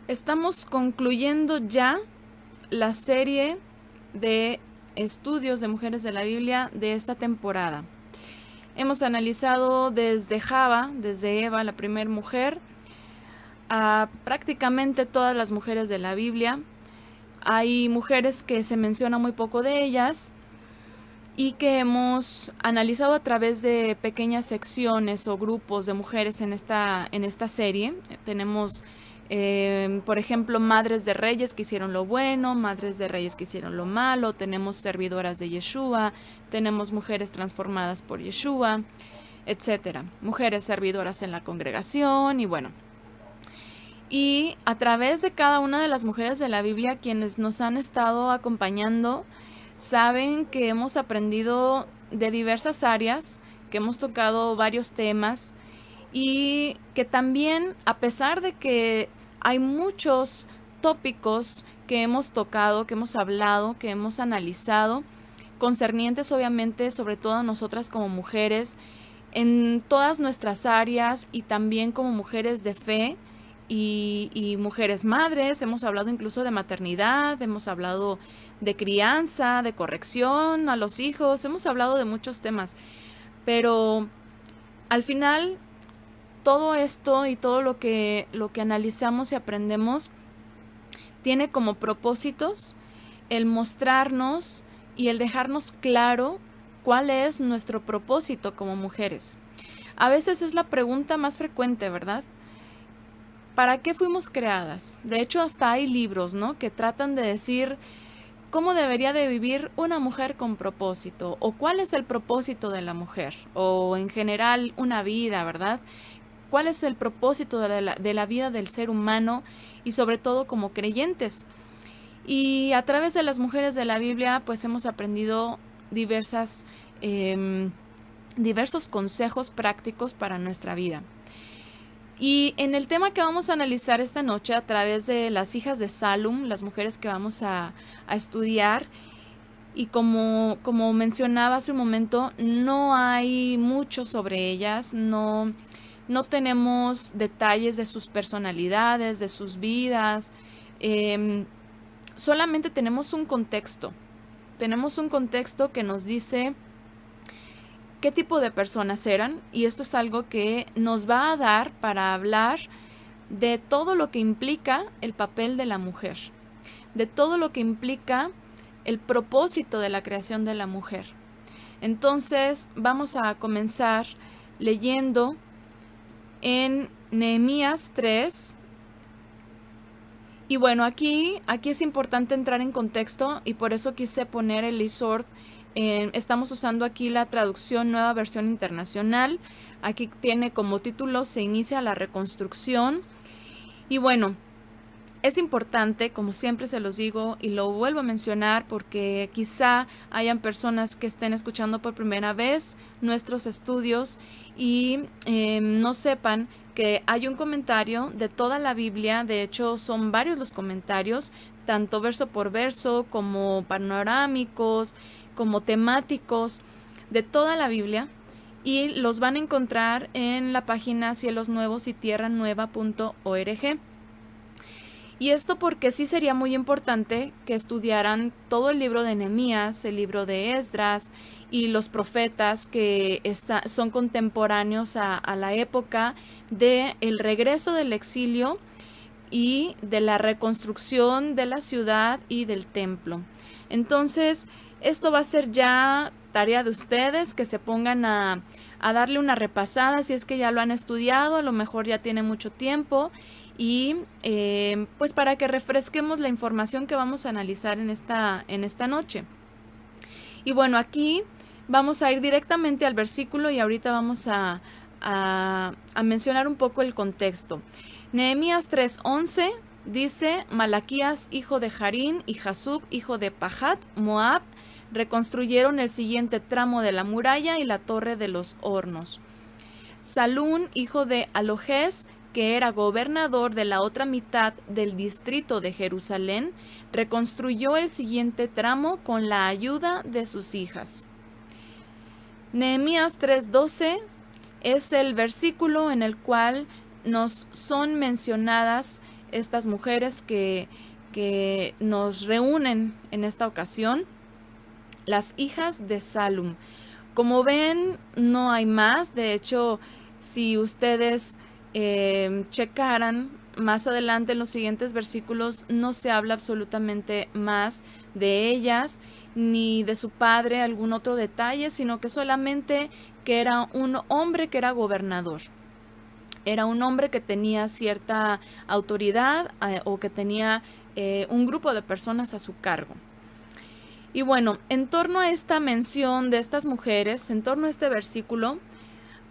Estamos concluyendo ya la serie de estudios de mujeres de la Biblia de esta temporada. Hemos analizado desde Java, desde Eva, la primera mujer, a prácticamente todas las mujeres de la Biblia. Hay mujeres que se menciona muy poco de ellas y que hemos analizado a través de pequeñas secciones o grupos de mujeres en esta serie. Tenemos, por ejemplo, madres de reyes que hicieron lo bueno, madres de reyes que hicieron lo malo, tenemos servidoras de Yeshua, tenemos mujeres transformadas por Yeshua, etcétera. Mujeres servidoras en la congregación y bueno. Y a través de cada una de las mujeres de la Biblia, quienes nos han estado acompañando, saben que hemos aprendido de diversas áreas, que hemos tocado varios temas y que también, a pesar de que hay muchos tópicos que hemos tocado, que hemos hablado, que hemos analizado, concernientes obviamente sobre todo a nosotras como mujeres, en todas nuestras áreas y también como mujeres de fe y mujeres madres, hemos hablado incluso de maternidad, hemos hablado de crianza, de corrección a los hijos, hemos hablado de muchos temas, pero al final todo esto y todo lo que analizamos y aprendemos tiene como propósitos el mostrarnos y el dejarnos claro cuál es nuestro propósito como mujeres. A veces es la pregunta más frecuente, ¿verdad? ¿Para qué fuimos creadas? De hecho, hasta hay libros, ¿no?, que tratan de decir cómo debería de vivir una mujer con propósito, o cuál es el propósito de la mujer, o en general una vida, ¿verdad? ¿Cuál es el propósito de la vida del ser humano y sobre todo como creyentes? Y a través de las mujeres de la Biblia, pues hemos aprendido diversos consejos prácticos para nuestra vida. Y en el tema que vamos a analizar esta noche a través de las hijas de Salum, las mujeres que vamos a estudiar, y como mencionaba hace un momento, no hay mucho sobre ellas, no tenemos detalles de sus personalidades, de sus vidas, solamente tenemos un contexto que nos dice qué tipo de personas eran, y esto es algo que nos va a dar para hablar de todo lo que implica el papel de la mujer, de todo lo que implica el propósito de la creación de la mujer. Entonces vamos a comenzar leyendo en Nehemías 3. Y bueno, aquí es importante entrar en contexto y por eso quise poner el Isord. Estamos usando aquí la traducción Nueva Versión Internacional. Aquí tiene como título Se inicia la reconstrucción. Y bueno, es importante, como siempre se los digo y lo vuelvo a mencionar porque quizá hayan personas que estén escuchando por primera vez nuestros estudios y no sepan que hay un comentario de toda la Biblia. De hecho, son varios los comentarios, tanto verso por verso como panorámicos, como temáticos, de toda la Biblia. Y los van a encontrar en la página cielosnuevos y tierranueva.org. Y esto porque sí sería muy importante que estudiaran todo el libro de Nehemías, el libro de Esdras y los profetas que son contemporáneos a la época del regreso del exilio y de la reconstrucción de la ciudad y del templo. Entonces, esto va a ser ya tarea de ustedes, que se pongan a darle una repasada si es que ya lo han estudiado, a lo mejor ya tiene mucho tiempo, y pues para que refresquemos la información que vamos a analizar en esta noche. Y bueno, aquí vamos a ir directamente al versículo y ahorita vamos a mencionar un poco el contexto. Nehemías 3:11 dice: Malaquías, hijo de Jarín, y Jasub, hijo de Pahat, Moab, reconstruyeron el siguiente tramo de la muralla y la torre de los hornos. Salún, hijo de Alojes, que era gobernador de la otra mitad del distrito de Jerusalén, reconstruyó el siguiente tramo con la ayuda de sus hijas. Nehemías 3:12 es el versículo en el cual nos son mencionadas estas mujeres que nos reúnen en esta ocasión, las hijas de Salum. Como ven, no hay más. De hecho, si ustedes checaran más adelante en los siguientes versículos, no se habla absolutamente más de ellas ni de su padre algún otro detalle, sino que solamente que era un hombre que era gobernador. Era un hombre que tenía cierta autoridad o que tenía un grupo de personas a su cargo. Y bueno, en torno a esta mención de estas mujeres, en torno a este versículo,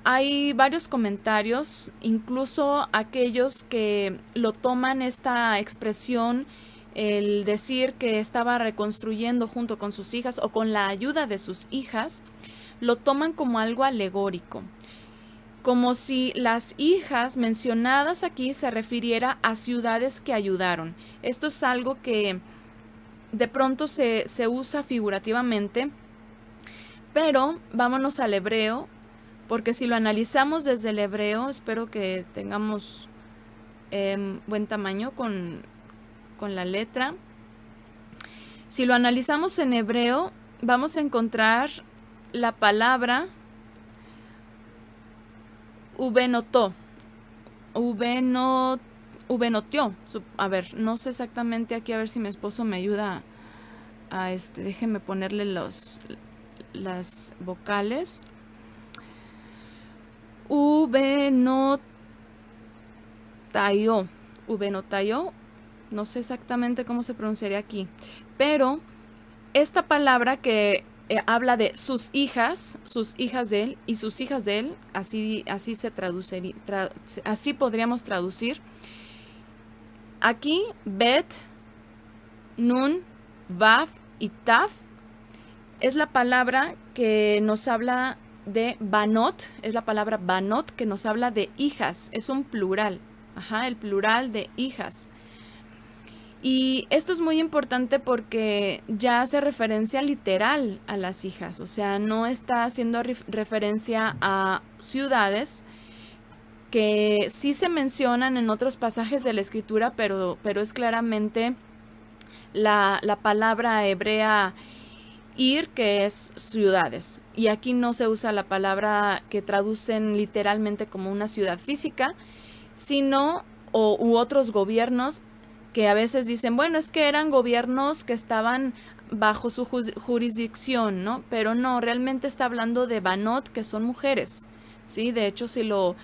hay varios comentarios, incluso aquellos que lo toman esta expresión, el decir que estaba reconstruyendo junto con sus hijas o con la ayuda de sus hijas, lo toman como algo alegórico, como si las hijas mencionadas aquí se refiriera a ciudades que ayudaron. Esto es algo que de pronto se usa figurativamente, pero vámonos al hebreo, porque si lo analizamos desde el hebreo, espero que tengamos buen tamaño con la letra. Si lo analizamos en hebreo, vamos a encontrar la palabra ubenotó, ubenotió. A ver, no sé exactamente aquí, a ver si mi esposo me ayuda a déjenme ponerle las vocales. Ubenotayó, no sé exactamente cómo se pronunciaría aquí, pero esta palabra que habla de sus hijas de él y sus hijas de él, así se traduciría, así podríamos traducir. Aquí Bet, Nun, Vav y Tav es la palabra que nos habla de Banot, es la palabra Banot que nos habla de hijas, es un plural, el plural de hijas. Y esto es muy importante porque ya hace referencia literal a las hijas, o sea, no está haciendo referencia a ciudades que sí se mencionan en otros pasajes de la escritura, pero es claramente la palabra hebrea ir, que es ciudades. Y aquí no se usa la palabra que traducen literalmente como una ciudad física, sino u otros gobiernos que a veces dicen, bueno, es que eran gobiernos que estaban bajo su jurisdicción, ¿no? Pero no, realmente está hablando de Banot, que son mujeres, ¿sí? De hecho, si lo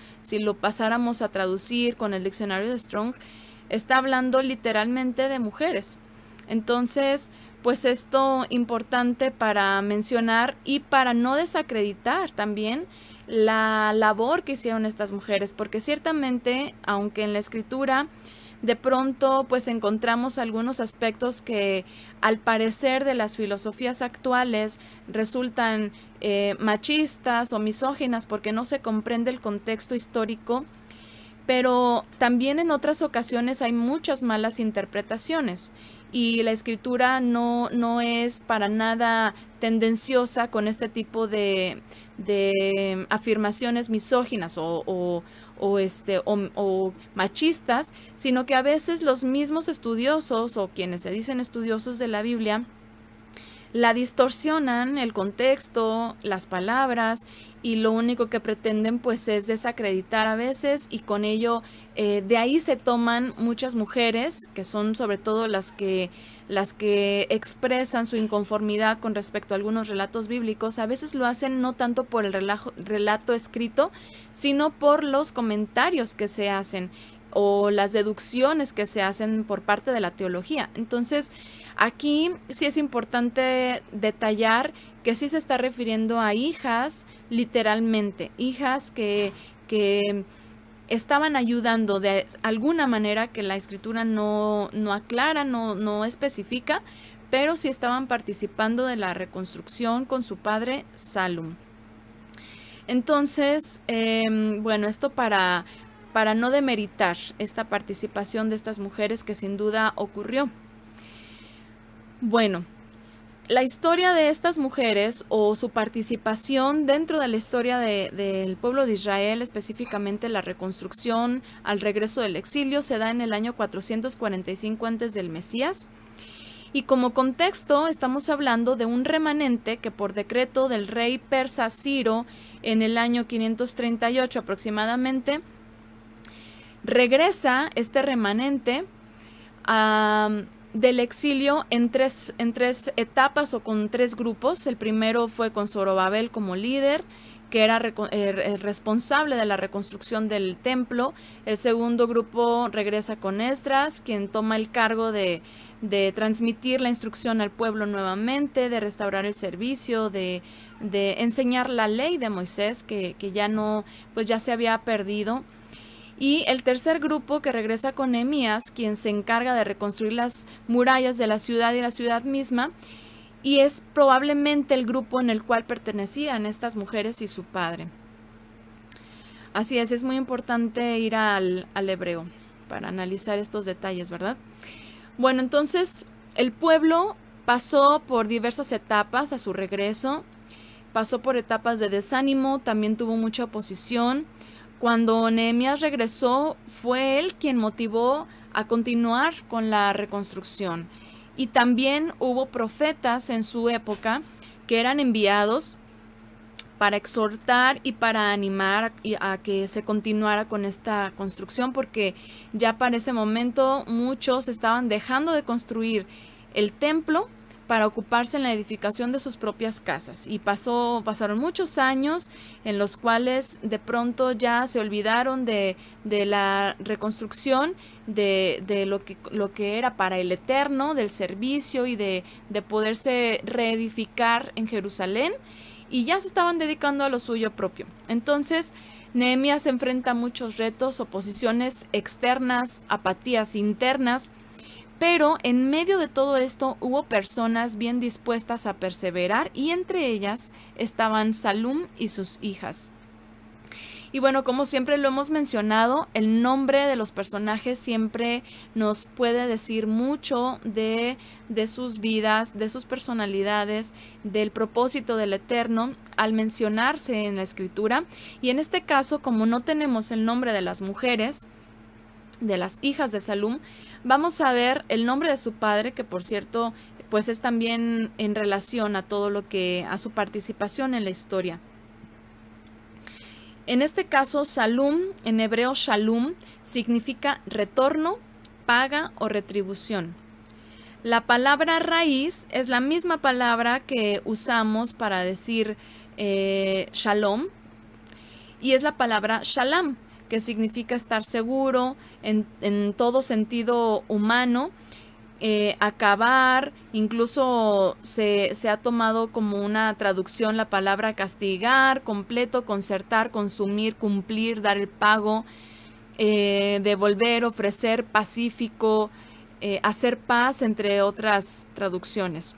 pasáramos a traducir con el diccionario de Strong, está hablando literalmente de mujeres. Entonces, pues esto importante para mencionar y para no desacreditar también la labor que hicieron estas mujeres, porque ciertamente, aunque en la escritura de pronto pues encontramos algunos aspectos que al parecer de las filosofías actuales resultan machistas o misóginas porque no se comprende el contexto histórico, pero también en otras ocasiones hay muchas malas interpretaciones y la escritura no es para nada tendenciosa con este tipo de afirmaciones misóginas o machistas, sino que a veces los mismos estudiosos o quienes se dicen estudiosos de la Biblia la distorsionan, el contexto, las palabras, y lo único que pretenden pues es desacreditar a veces, y con ello de ahí se toman muchas mujeres, que son sobre todo las que expresan su inconformidad con respecto a algunos relatos bíblicos. A veces lo hacen no tanto por el relato escrito, sino por los comentarios que se hacen o las deducciones que se hacen por parte de la teología. Entonces, aquí sí es importante detallar que sí se está refiriendo a hijas, literalmente, hijas que estaban ayudando de alguna manera que la escritura no aclara, no especifica, pero sí estaban participando de la reconstrucción con su padre Salum. Entonces, bueno, esto para no demeritar esta participación de estas mujeres que sin duda ocurrió. Bueno, la historia de estas mujeres o su participación dentro de la historia del pueblo de Israel, específicamente la reconstrucción al regreso del exilio, se da en el año 445 antes del Mesías. Y como contexto estamos hablando de un remanente que por decreto del rey persa Ciro en el año 538 aproximadamente, regresa este remanente del exilio en tres etapas o con tres grupos. El primero fue con Zorobabel como líder, que era responsable de la reconstrucción del templo. El segundo grupo regresa con Esdras, quien toma el cargo de transmitir la instrucción al pueblo nuevamente, de restaurar el servicio, de enseñar la ley de Moisés, que ya no, pues ya se había perdido. Y el tercer grupo que regresa con Nehemías, quien se encarga de reconstruir las murallas de la ciudad y la ciudad misma, y es probablemente el grupo en el cual pertenecían estas mujeres y su padre. Así es muy importante ir al hebreo para analizar estos detalles, ¿verdad? Bueno, entonces el pueblo pasó por diversas etapas a su regreso, pasó por etapas de desánimo, también tuvo mucha oposición. Cuando Nehemías regresó, fue él quien motivó a continuar con la reconstrucción. Y también hubo profetas en su época que eran enviados para exhortar y para animar a que se continuara con esta construcción, porque ya para ese momento muchos estaban dejando de construir el templo para ocuparse en la edificación de sus propias casas. Y pasaron muchos años en los cuales de pronto ya se olvidaron de la reconstrucción, de lo que era para el Eterno, del servicio y de poderse reedificar en Jerusalén, y ya se estaban dedicando a lo suyo propio. Entonces, Nehemías se enfrenta a muchos retos, oposiciones externas, apatías internas, pero en medio de todo esto hubo personas bien dispuestas a perseverar, y entre ellas estaban Salum y sus hijas. Y bueno, como siempre lo hemos mencionado, el nombre de los personajes siempre nos puede decir mucho de sus vidas, de sus personalidades, del propósito del Eterno al mencionarse en la Escritura. Y en este caso, como no tenemos el nombre de las mujeres, de las hijas de Salum, vamos a ver el nombre de su padre, que por cierto, pues es también en relación a todo lo que, a su participación en la historia. En este caso, Salum, en hebreo Shalum, significa retorno, paga o retribución. La palabra raíz es la misma palabra que usamos para decir shalom, y es la palabra shalam, que significa estar seguro en todo sentido humano, acabar. Incluso se ha tomado como una traducción la palabra castigar, completo, concertar, consumir, cumplir, dar el pago, devolver, ofrecer, pacífico, hacer paz, entre otras traducciones.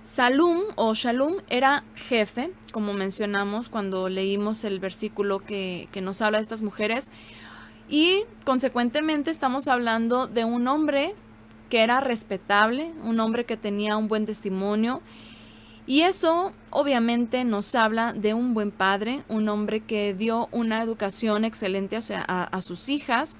Salum o Shalum era jefe, como mencionamos cuando leímos el versículo que nos habla de estas mujeres, y consecuentemente estamos hablando de un hombre que era respetable, un hombre que tenía un buen testimonio, y eso obviamente nos habla de un buen padre, un hombre que dio una educación excelente a sus hijas,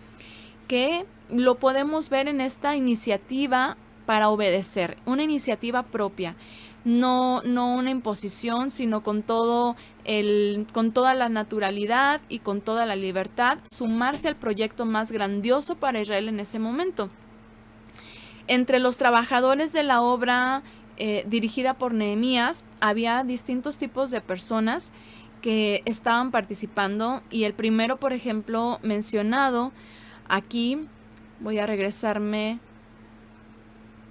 que lo podemos ver en esta iniciativa para obedecer, una iniciativa propia, no una imposición, sino con toda la naturalidad y con toda la libertad, sumarse al proyecto más grandioso para Israel en ese momento. Entre los trabajadores de la obra dirigida por Nehemías, había distintos tipos de personas que estaban participando, y el primero, por ejemplo, mencionado aquí, voy a regresarme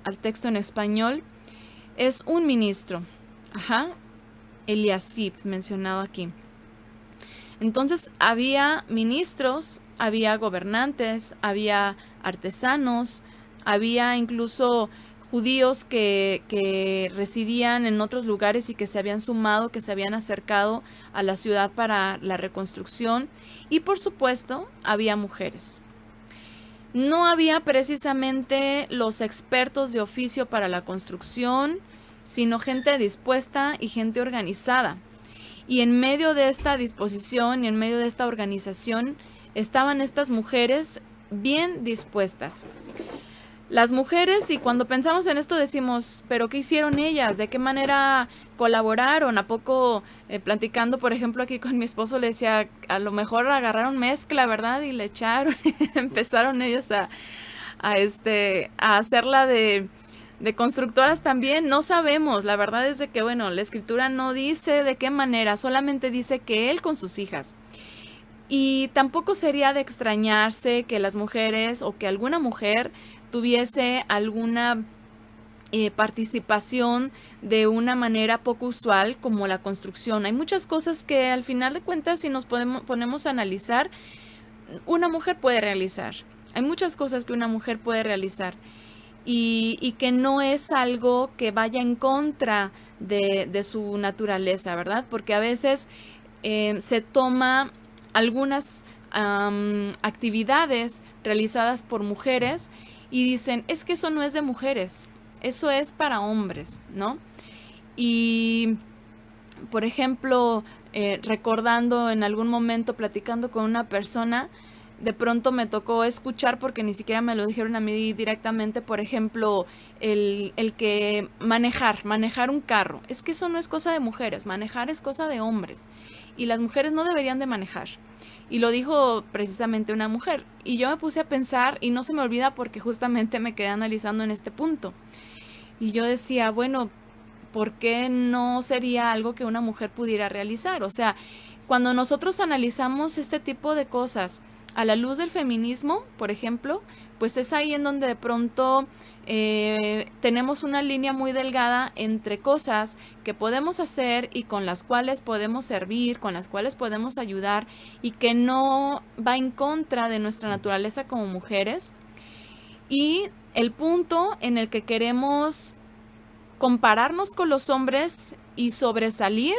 al texto en español, es un ministro, Eliasib, mencionado aquí. Entonces había ministros, había gobernantes, había artesanos, había incluso judíos que residían en otros lugares y que se habían sumado, que se habían acercado a la ciudad para la reconstrucción, y por supuesto había mujeres. No había precisamente los expertos de oficio para la construcción, sino gente dispuesta y gente organizada. Y en medio de esta disposición y en medio de esta organización estaban estas mujeres bien dispuestas. Las mujeres, y cuando pensamos en esto decimos, ¿pero qué hicieron ellas? ¿De qué manera colaboraron? ¿A poco platicando, por ejemplo, aquí con mi esposo le decía, a lo mejor agarraron mezcla, ¿verdad? Y le echaron, empezaron ellos a hacerla de constructoras también? No sabemos, la verdad es de que, bueno, la escritura no dice de qué manera, solamente dice que él con sus hijas. Y tampoco sería de extrañarse que las mujeres o que alguna mujer tuviese alguna participación de una manera poco usual como la construcción. Hay muchas cosas que al final de cuentas, si nos ponemos a analizar, una mujer puede realizar. Hay muchas cosas que una mujer puede realizar y que no es algo que vaya en contra de su naturaleza, ¿verdad? Porque a veces se toma algunas actividades realizadas por mujeres y dicen, es que eso no es de mujeres, eso es para hombres, ¿no? Y, por ejemplo, recordando en algún momento, platicando con una persona, de pronto me tocó escuchar, porque ni siquiera me lo dijeron a mí directamente, por ejemplo, el que manejar un carro. Es que eso no es cosa de mujeres, manejar es cosa de hombres. Y las mujeres no deberían de manejar. Y lo dijo precisamente una mujer. Y yo me puse a pensar, y no se me olvida porque justamente me quedé analizando en este punto. Y yo decía, bueno, ¿por qué no sería algo que una mujer pudiera realizar? O sea, cuando nosotros analizamos este tipo de cosas a la luz del feminismo, por ejemplo, pues es ahí en donde de pronto tenemos una línea muy delgada entre cosas que podemos hacer y con las cuales podemos servir, con las cuales podemos ayudar y que no va en contra de nuestra naturaleza como mujeres, y el punto en el que queremos compararnos con los hombres y sobresalir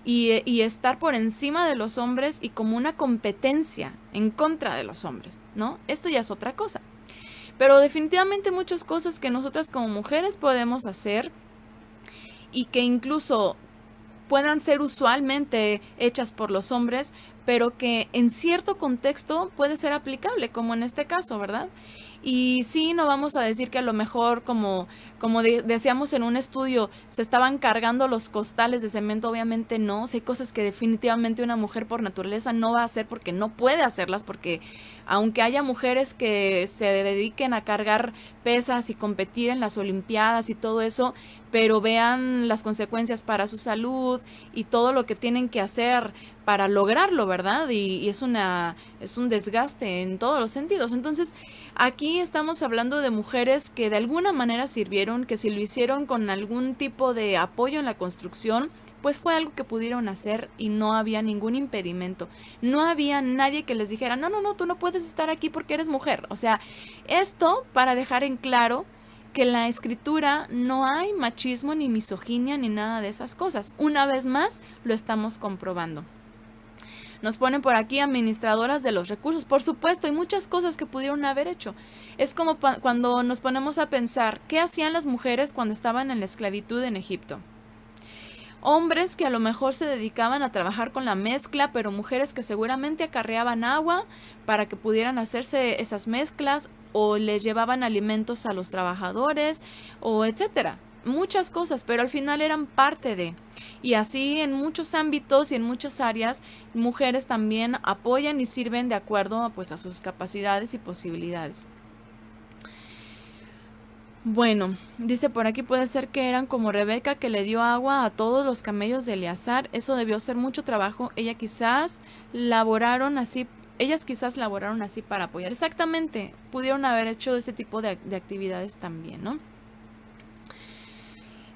y estar por encima de los hombres y como una competencia en contra de los hombres, ¿no? Esto ya es otra cosa. Pero definitivamente muchas cosas que nosotras como mujeres podemos hacer y que incluso puedan ser usualmente hechas por los hombres, pero que en cierto contexto puede ser aplicable, como en este caso, ¿verdad? Y sí, no vamos a decir que a lo mejor, como decíamos en un estudio, se estaban cargando los costales de cemento, obviamente no. Sí, hay cosas que definitivamente una mujer por naturaleza no va a hacer porque no puede hacerlas, porque aunque haya mujeres que se dediquen a cargar pesas y competir en las olimpiadas y todo eso, pero vean las consecuencias para su salud y todo lo que tienen que hacer para lograrlo, ¿verdad? Y es un desgaste en todos los sentidos. Entonces, aquí estamos hablando de mujeres que de alguna manera sirvieron, que si lo hicieron con algún tipo de apoyo en la construcción, pues fue algo que pudieron hacer y no había ningún impedimento. No había nadie que les dijera, no, tú no puedes estar aquí porque eres mujer. O sea, esto para dejar en claro que en la escritura no hay machismo ni misoginia ni nada de esas cosas. Una vez más, lo estamos comprobando. Nos ponen por aquí administradoras de los recursos. Por supuesto, hay muchas cosas que pudieron haber hecho. Es como cuando nos ponemos a pensar, ¿qué hacían las mujeres cuando estaban en la esclavitud en Egipto? Hombres que a lo mejor se dedicaban a trabajar con la mezcla, pero mujeres que seguramente acarreaban agua para que pudieran hacerse esas mezclas, o les llevaban alimentos a los trabajadores, o etcétera. Muchas cosas, pero al final eran parte de. Y así en muchos ámbitos y en muchas áreas, mujeres también apoyan y sirven de acuerdo pues, a sus capacidades y posibilidades. Bueno, dice por aquí, puede ser que eran como Rebeca, que le dio agua a todos los camellos de Eleazar. Eso debió ser mucho trabajo. Ellas quizás laboraron así para apoyar. Exactamente, pudieron haber hecho ese tipo de actividades también, ¿no?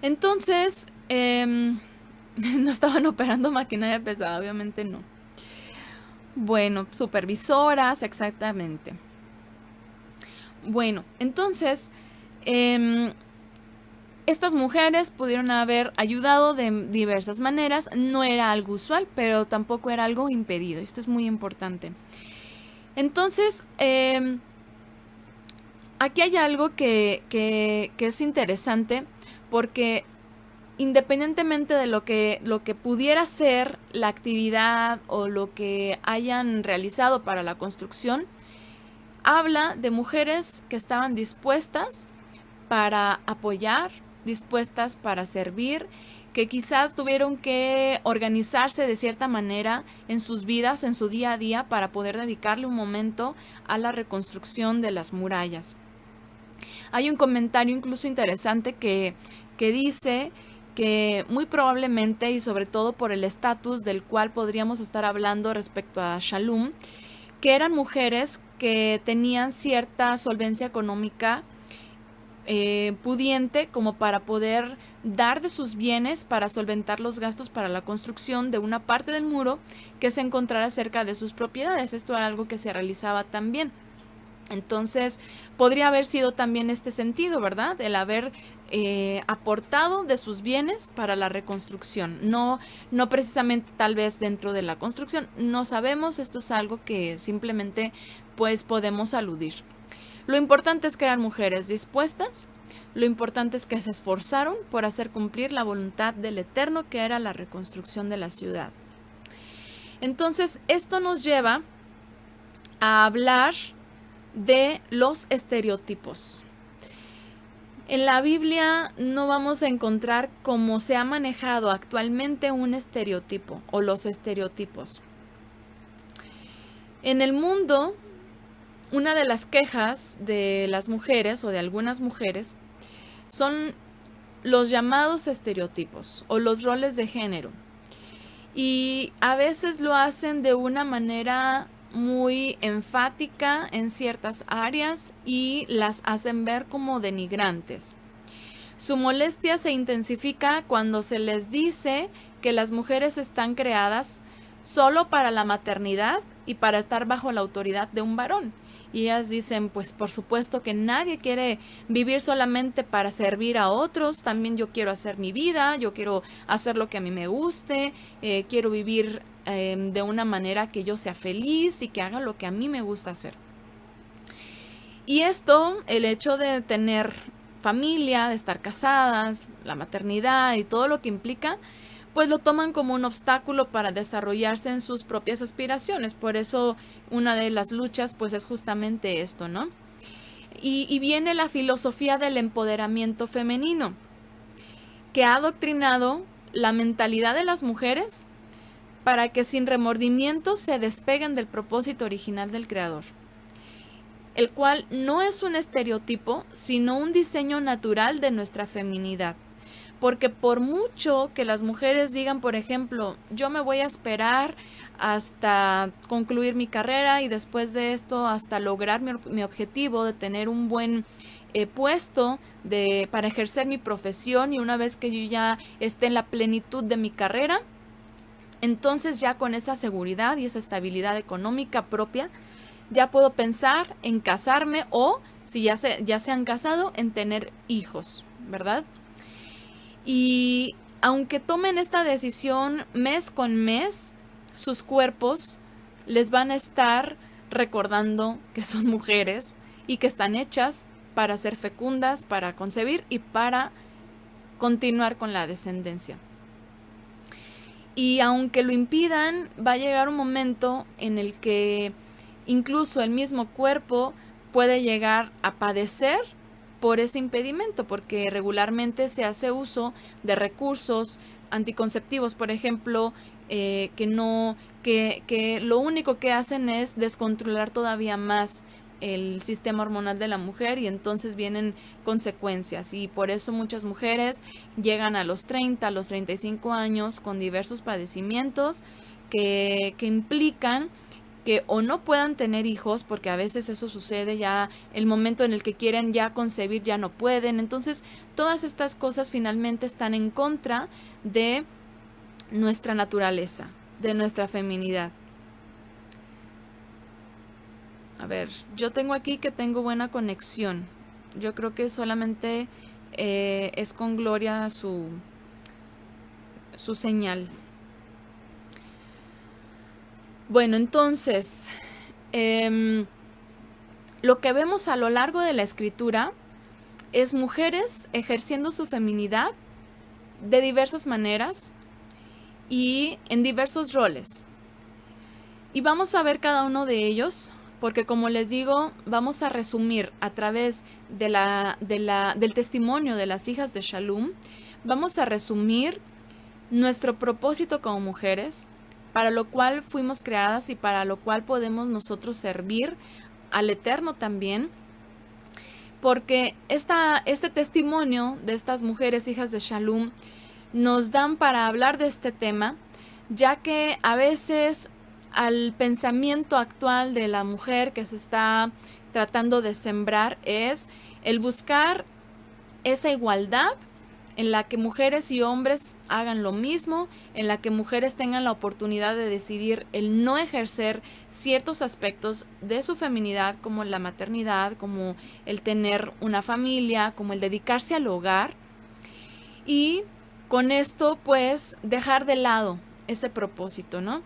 Entonces, no estaban operando maquinaria pesada, obviamente no. Bueno, supervisoras, exactamente. Bueno, entonces, estas mujeres pudieron haber ayudado de diversas maneras. No era algo usual, pero tampoco era algo impedido. Esto es muy importante. Entonces, aquí hay algo que es interesante, porque independientemente de lo que pudiera ser la actividad o lo que hayan realizado para la construcción, habla de mujeres que estaban dispuestas para apoyar, dispuestas para servir, que quizás tuvieron que organizarse de cierta manera en sus vidas, en su día a día, para poder dedicarle un momento a la reconstrucción de las murallas. Hay un comentario incluso interesante que dice que muy probablemente, y sobre todo por el estatus del cual podríamos estar hablando respecto a Shalum, que eran mujeres que tenían cierta solvencia económica pudiente como para poder dar de sus bienes para solventar los gastos para la construcción de una parte del muro que se encontrara cerca de sus propiedades. Esto era algo que se realizaba también. Entonces, podría haber sido también este sentido, ¿verdad? El haber aportado de sus bienes para la reconstrucción. No precisamente tal vez dentro de la construcción. No sabemos, esto es algo que simplemente pues podemos aludir. Lo importante es que eran mujeres dispuestas, lo importante es que se esforzaron por hacer cumplir la voluntad del Eterno, que era la reconstrucción de la ciudad. Entonces, esto nos lleva a hablar de los estereotipos. En la Biblia no vamos a encontrar cómo se ha manejado actualmente un estereotipo o los estereotipos. En el mundo, una de las quejas de las mujeres o de algunas mujeres son los llamados estereotipos o los roles de género. Y a veces lo hacen de una manera muy enfática en ciertas áreas y las hacen ver como denigrantes. Su molestia se intensifica cuando se les dice que las mujeres están creadas solo para la maternidad y para estar bajo la autoridad de un varón. Y ellas dicen, pues por supuesto que nadie quiere vivir solamente para servir a otros, también yo quiero hacer mi vida, yo quiero hacer lo que a mí me guste, quiero vivir de una manera que yo sea feliz y que haga lo que a mí me gusta hacer. Y esto, el hecho de tener familia, de estar casadas, la maternidad y todo lo que implica, pues lo toman como un obstáculo para desarrollarse en sus propias aspiraciones. Por eso una de las luchas pues es justamente esto, ¿no? Y viene la filosofía del empoderamiento femenino, que ha adoctrinado la mentalidad de las mujeres para que sin remordimientos se despeguen del propósito original del Creador, el cual no es un estereotipo, sino un diseño natural de nuestra feminidad. Porque por mucho que las mujeres digan, por ejemplo, yo me voy a esperar hasta concluir mi carrera y después de esto hasta lograr mi objetivo de tener un buen puesto para ejercer mi profesión, y una vez que yo ya esté en la plenitud de mi carrera, entonces ya con esa seguridad y esa estabilidad económica propia, ya puedo pensar en casarme o, si ya se han casado, en tener hijos, ¿verdad? Y aunque tomen esta decisión mes con mes, sus cuerpos les van a estar recordando que son mujeres y que están hechas para ser fecundas, para concebir y para continuar con la descendencia. Y aunque lo impidan, va a llegar un momento en el que incluso el mismo cuerpo puede llegar a padecer por ese impedimento, porque regularmente se hace uso de recursos anticonceptivos, por ejemplo, que lo único que hacen es descontrolar todavía más el sistema hormonal de la mujer, y entonces vienen consecuencias, y por eso muchas mujeres llegan a los 30, a los 35 años con diversos padecimientos que implican que o no puedan tener hijos, porque a veces eso sucede ya el momento en el que quieren ya concebir, ya no pueden. Entonces, todas estas cosas finalmente están en contra de nuestra naturaleza, de nuestra feminidad. A ver, yo tengo aquí que tengo buena conexión. Yo creo que solamente es con Gloria su señal. Bueno, entonces, lo que vemos a lo largo de la escritura es mujeres ejerciendo su feminidad de diversas maneras y en diversos roles. Y vamos a ver cada uno de ellos, porque como les digo, vamos a resumir a través del testimonio de las hijas de Shalom, vamos a resumir nuestro propósito como mujeres, para lo cual fuimos creadas y para lo cual podemos nosotros servir al Eterno también, porque este testimonio de estas mujeres hijas de Shalom nos dan para hablar de este tema, ya que a veces al pensamiento actual de la mujer que se está tratando de sembrar es el buscar esa igualdad en la que mujeres y hombres hagan lo mismo, en la que mujeres tengan la oportunidad de decidir el no ejercer ciertos aspectos de su feminidad, como la maternidad, como el tener una familia, como el dedicarse al hogar. Y con esto, pues, dejar de lado ese propósito, ¿no?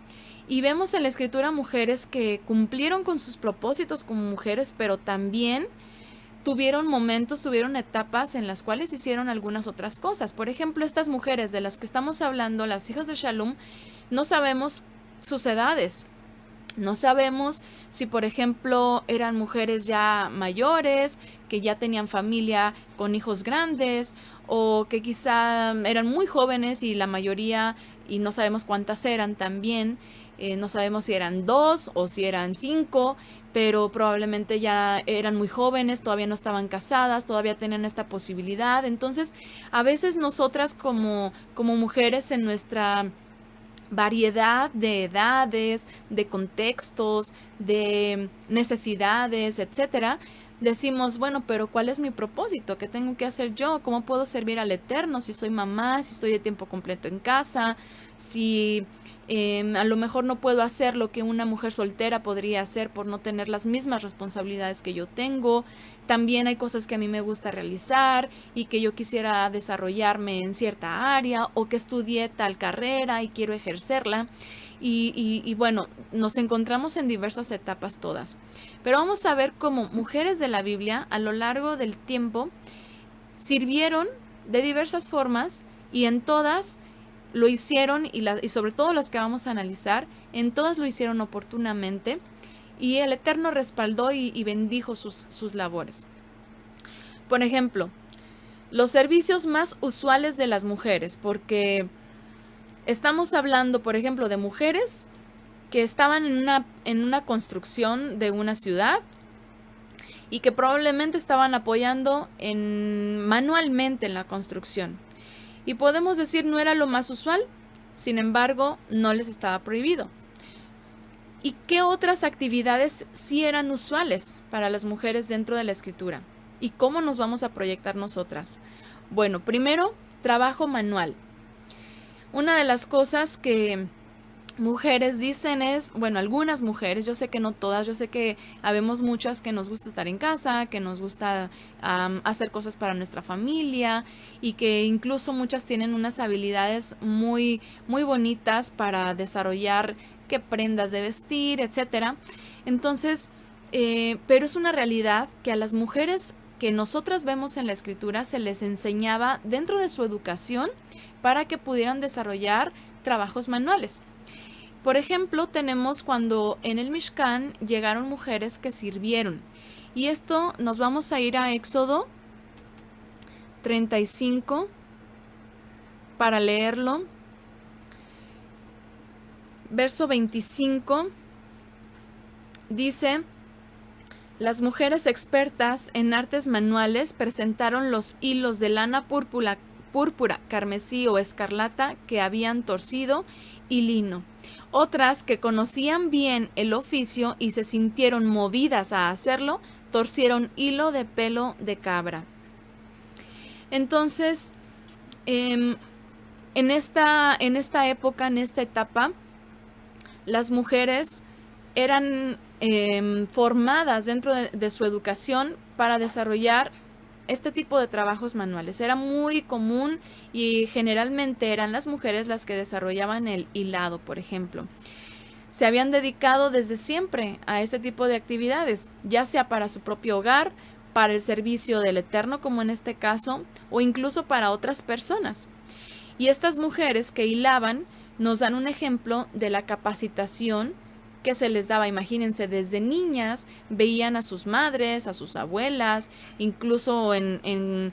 Y vemos en la escritura mujeres que cumplieron con sus propósitos como mujeres, pero también tuvieron momentos, tuvieron etapas en las cuales hicieron algunas otras cosas. Por ejemplo, estas mujeres de las que estamos hablando, las hijas de Shalom, no sabemos sus edades. No sabemos si, por ejemplo, eran mujeres ya mayores, que ya tenían familia con hijos grandes, o que quizá eran muy jóvenes y la mayoría, y no sabemos cuántas eran también. No sabemos si eran 2 o si eran 5, pero probablemente ya eran muy jóvenes, todavía no estaban casadas, todavía tenían esta posibilidad. Entonces, a veces nosotras como mujeres en nuestra variedad de edades, de contextos, de necesidades, etcétera, decimos, bueno, pero ¿cuál es mi propósito? ¿Qué tengo que hacer yo? ¿Cómo puedo servir al Eterno si soy mamá, si estoy de tiempo completo en casa, si a lo mejor no puedo hacer lo que una mujer soltera podría hacer por no tener las mismas responsabilidades que yo tengo? También hay cosas que a mí me gusta realizar y que yo quisiera desarrollarme en cierta área, o que estudié tal carrera y quiero ejercerla. Y bueno, nos encontramos en diversas etapas todas. Pero vamos a ver cómo mujeres de la Biblia a lo largo del tiempo sirvieron de diversas formas, y en todas lo hicieron, y sobre todo las que vamos a analizar, en todas lo hicieron oportunamente, y el Eterno respaldó y bendijo sus labores. Por ejemplo, los servicios más usuales de las mujeres, porque estamos hablando, por ejemplo, de mujeres que estaban en una construcción de una ciudad y que probablemente estaban apoyando manualmente en la construcción. Y podemos decir no era lo más usual, sin embargo, no les estaba prohibido. ¿Y qué otras actividades sí eran usuales para las mujeres dentro de la escritura? ¿Y cómo nos vamos a proyectar nosotras? Bueno, primero, trabajo manual. Una de las cosas que mujeres dicen es, bueno, algunas mujeres, yo sé que no todas, yo sé que habemos muchas que nos gusta estar en casa, que nos gusta hacer cosas para nuestra familia, y que incluso muchas tienen unas habilidades muy, muy bonitas para desarrollar qué prendas de vestir, etcétera. Entonces, pero es una realidad que a las mujeres que nosotras vemos en la escritura se les enseñaba dentro de su educación para que pudieran desarrollar trabajos manuales. Por ejemplo, tenemos cuando en el Mishkan llegaron mujeres que sirvieron. Y esto nos vamos a ir a Éxodo 35 para leerlo. Verso 25 dice: las mujeres expertas en artes manuales presentaron los hilos de lana púrpura, carmesí o escarlata que habían torcido, y lino. Otras que conocían bien el oficio y se sintieron movidas a hacerlo, torcieron hilo de pelo de cabra. Entonces, en esta época, en esta etapa, las mujeres eran formadas dentro de su educación para desarrollar este tipo de trabajos manuales. Era muy común y generalmente eran las mujeres las que desarrollaban el hilado, por ejemplo. Se habían dedicado desde siempre a este tipo de actividades, ya sea para su propio hogar, para el servicio del Eterno, como en este caso, o incluso para otras personas. Y estas mujeres que hilaban nos dan un ejemplo de la capacitación que se les daba. Imagínense, desde niñas veían a sus madres, a sus abuelas, incluso en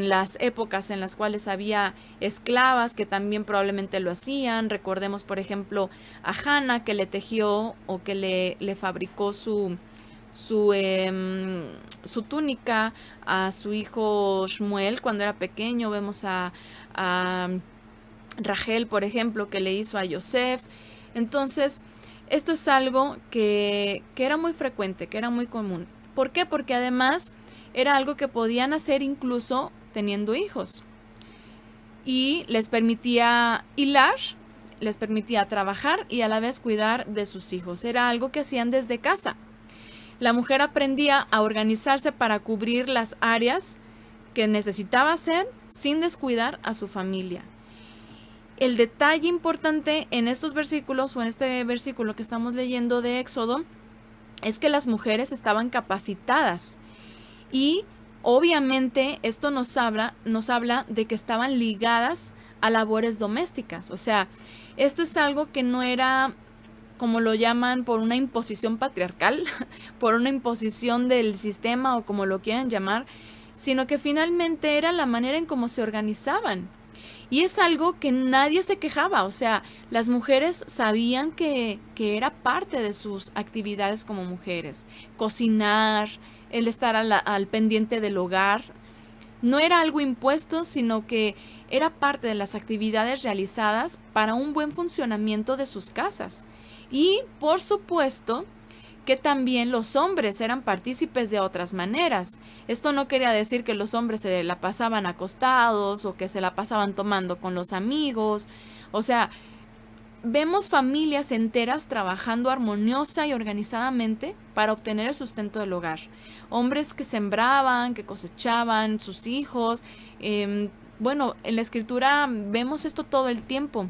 las épocas en las cuales había esclavas que también probablemente lo hacían. Recordemos, por ejemplo, a Hannah, que le tejió o que le fabricó su, su túnica a su hijo Shmuel cuando era pequeño. Vemos a Rachel, por ejemplo, que le hizo a Yosef. Entonces, esto es algo que era muy frecuente, que era muy común. ¿Por qué? Porque además era algo que podían hacer incluso teniendo hijos. Y les permitía hilar, les permitía trabajar y a la vez cuidar de sus hijos. Era algo que hacían desde casa. La mujer aprendía a organizarse para cubrir las áreas que necesitaba hacer sin descuidar a su familia. El detalle importante en estos versículos o en este versículo que estamos leyendo de Éxodo es que las mujeres estaban capacitadas y obviamente esto nos habla de que estaban ligadas a labores domésticas. O sea, esto es algo que no era, como lo llaman, por una imposición patriarcal, por una imposición del sistema o como lo quieran llamar, sino que finalmente era la manera en cómo se organizaban. Y es algo que nadie se quejaba, o sea, las mujeres sabían que era parte de sus actividades como mujeres. Cocinar, el estar al pendiente del hogar, no era algo impuesto, sino que era parte de las actividades realizadas para un buen funcionamiento de sus casas. Y, por supuesto, que también los hombres eran partícipes de otras maneras. Esto no quería decir que los hombres se la pasaban acostados o que se la pasaban tomando con los amigos. O sea, vemos familias enteras trabajando armoniosa y organizadamente para obtener el sustento del hogar. Hombres que sembraban, que cosechaban, sus hijos. Bueno, en la escritura vemos esto todo el tiempo.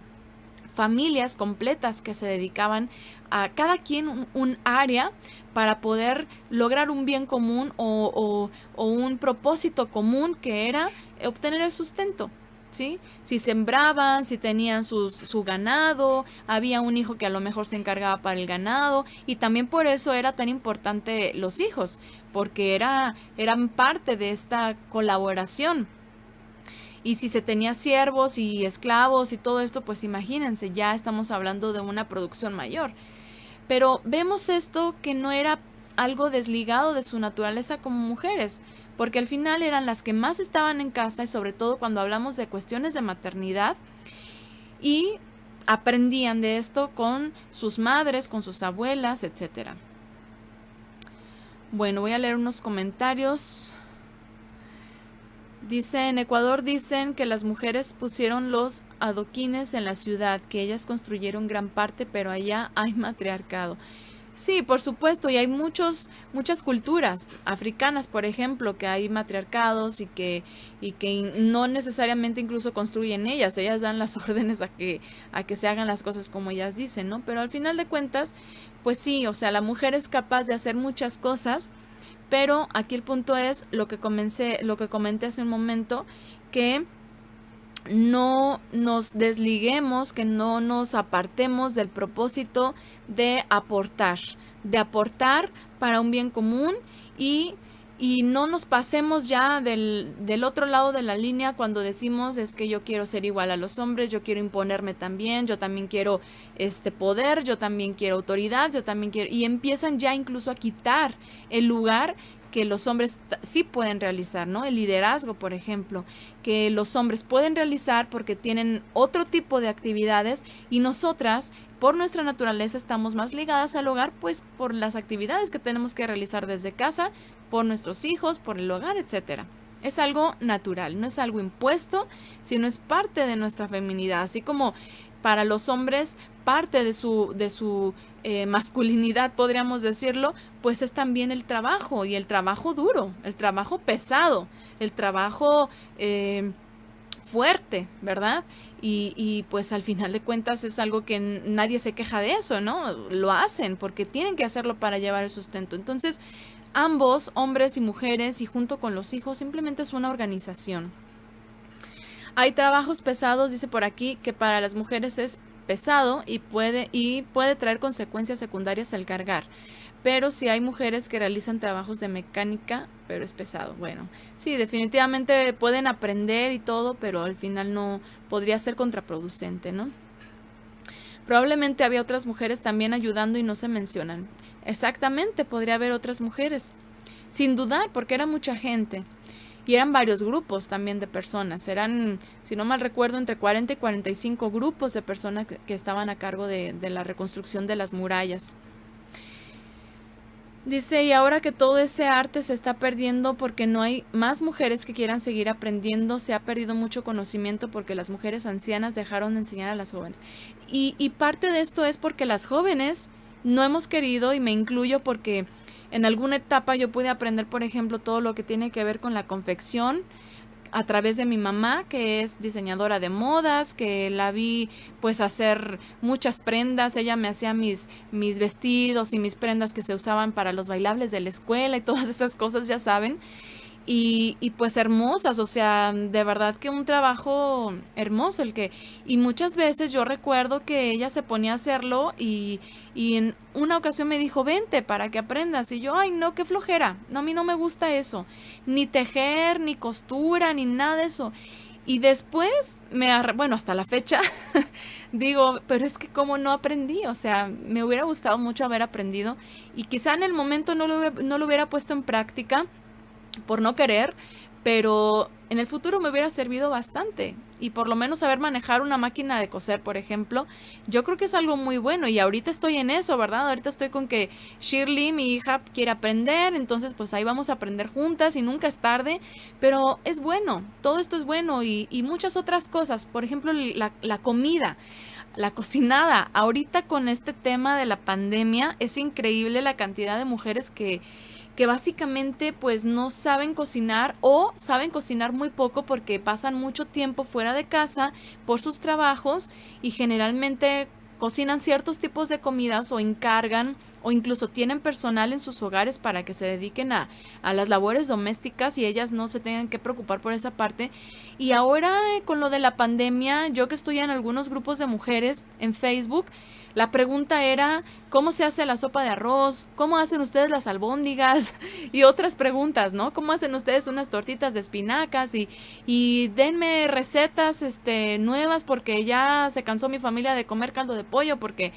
Familias completas que se dedicaban a cada quien un área para poder lograr un bien común o un propósito común que era obtener el sustento, ¿sí? Si sembraban, si tenían su ganado, había un hijo que a lo mejor se encargaba para el ganado y también por eso era tan importante los hijos, porque eran parte de esta colaboración. Y si se tenía siervos y esclavos y todo esto, pues imagínense, ya estamos hablando de una producción mayor. Pero vemos esto que no era algo desligado de su naturaleza como mujeres, porque al final eran las que más estaban en casa y sobre todo cuando hablamos de cuestiones de maternidad y aprendían de esto con sus madres, con sus abuelas, etc. Bueno, voy a leer unos comentarios. Dice, en Ecuador dicen que las mujeres pusieron los adoquines en la ciudad, que ellas construyeron gran parte, pero allá hay matriarcado. Sí, por supuesto, y hay muchas culturas africanas, por ejemplo, que hay matriarcados y que no necesariamente incluso construyen ellas dan las órdenes a que se hagan las cosas como ellas dicen, ¿no? Pero al final de cuentas, pues sí, o sea, la mujer es capaz de hacer muchas cosas. Pero aquí el punto es lo que comenté hace un momento, que no nos desliguemos, que no nos apartemos del propósito de aportar para un bien común y no nos pasemos ya del otro lado de la línea cuando decimos es que yo quiero ser igual a los hombres, yo quiero imponerme también, yo también quiero poder, yo también quiero autoridad, yo también quiero, y empiezan ya incluso a quitar el lugar que los hombres sí pueden realizar, ¿no? El liderazgo, por ejemplo, que los hombres pueden realizar porque tienen otro tipo de actividades y nosotras, por nuestra naturaleza, estamos más ligadas al hogar, pues por las actividades que tenemos que realizar desde casa, por nuestros hijos, por el hogar, etcétera. Es algo natural, no es algo impuesto, sino es parte de nuestra feminidad, así como para los hombres parte de su masculinidad, podríamos decirlo, pues es también el trabajo, y el trabajo duro, el trabajo pesado, el trabajo fuerte, ¿verdad? Y pues al final de cuentas es algo que nadie se queja de eso, ¿no? Lo hacen porque tienen que hacerlo para llevar el sustento. Entonces, ambos, hombres y mujeres, y junto con los hijos, simplemente es una organización. Hay trabajos pesados, dice por aquí, que para las mujeres es pesado y puede traer consecuencias secundarias al cargar. Pero sí hay mujeres que realizan trabajos de mecánica, pero es pesado. Bueno, sí, definitivamente pueden aprender y todo, pero al final no podría ser contraproducente, ¿no? Probablemente había otras mujeres también ayudando y no se mencionan. Exactamente, podría haber otras mujeres. Sin dudar, porque era mucha gente. Y eran varios grupos también de personas. Eran, si no mal recuerdo, entre 40 y 45 grupos de personas que estaban a cargo de la reconstrucción de las murallas. Dice, y ahora que todo ese arte se está perdiendo porque no hay más mujeres que quieran seguir aprendiendo, se ha perdido mucho conocimiento porque las mujeres ancianas dejaron de enseñar a las jóvenes. Y parte de esto es porque las jóvenes no hemos querido, y me incluyo porque en alguna etapa yo pude aprender, por ejemplo, todo lo que tiene que ver con la confección a través de mi mamá, que es diseñadora de modas, que la vi pues hacer muchas prendas. Ella me hacía mis vestidos y mis prendas que se usaban para los bailables de la escuela y todas esas cosas, ya saben. Y pues hermosas, o sea, de verdad que un trabajo hermoso y muchas veces yo recuerdo que ella se ponía a hacerlo y en una ocasión me dijo, vente para que aprendas, y yo, ay no, qué flojera, no, a mí no me gusta eso, ni tejer, ni costura, ni nada de eso. Y después, bueno, hasta la fecha, digo, pero es que como no aprendí, o sea, me hubiera gustado mucho haber aprendido y quizá en el momento no lo hubiera puesto en práctica por no querer, pero en el futuro me hubiera servido bastante. Y por lo menos saber manejar una máquina de coser, por ejemplo, yo creo que es algo muy bueno. Y ahorita estoy en eso, ¿verdad? Ahorita estoy con que Shirley, mi hija, quiere aprender, entonces pues ahí vamos a aprender juntas y nunca es tarde, pero es bueno, todo esto es bueno y muchas otras cosas. Por ejemplo, la comida. La cocinada, ahorita con este tema de la pandemia, es increíble la cantidad de mujeres que básicamente pues no saben cocinar o saben cocinar muy poco porque pasan mucho tiempo fuera de casa por sus trabajos y generalmente cocinan ciertos tipos de comidas o encargan o incluso tienen personal en sus hogares para que se dediquen a las labores domésticas y ellas no se tengan que preocupar por esa parte. Y ahora con lo de la pandemia, yo que estoy en algunos grupos de mujeres en Facebook, la pregunta era, ¿cómo se hace la sopa de arroz? ¿Cómo hacen ustedes las albóndigas? Y otras preguntas, ¿no? ¿Cómo hacen ustedes unas tortitas de espinacas? Y denme recetas nuevas porque ya se cansó mi familia de comer caldo de pollo porque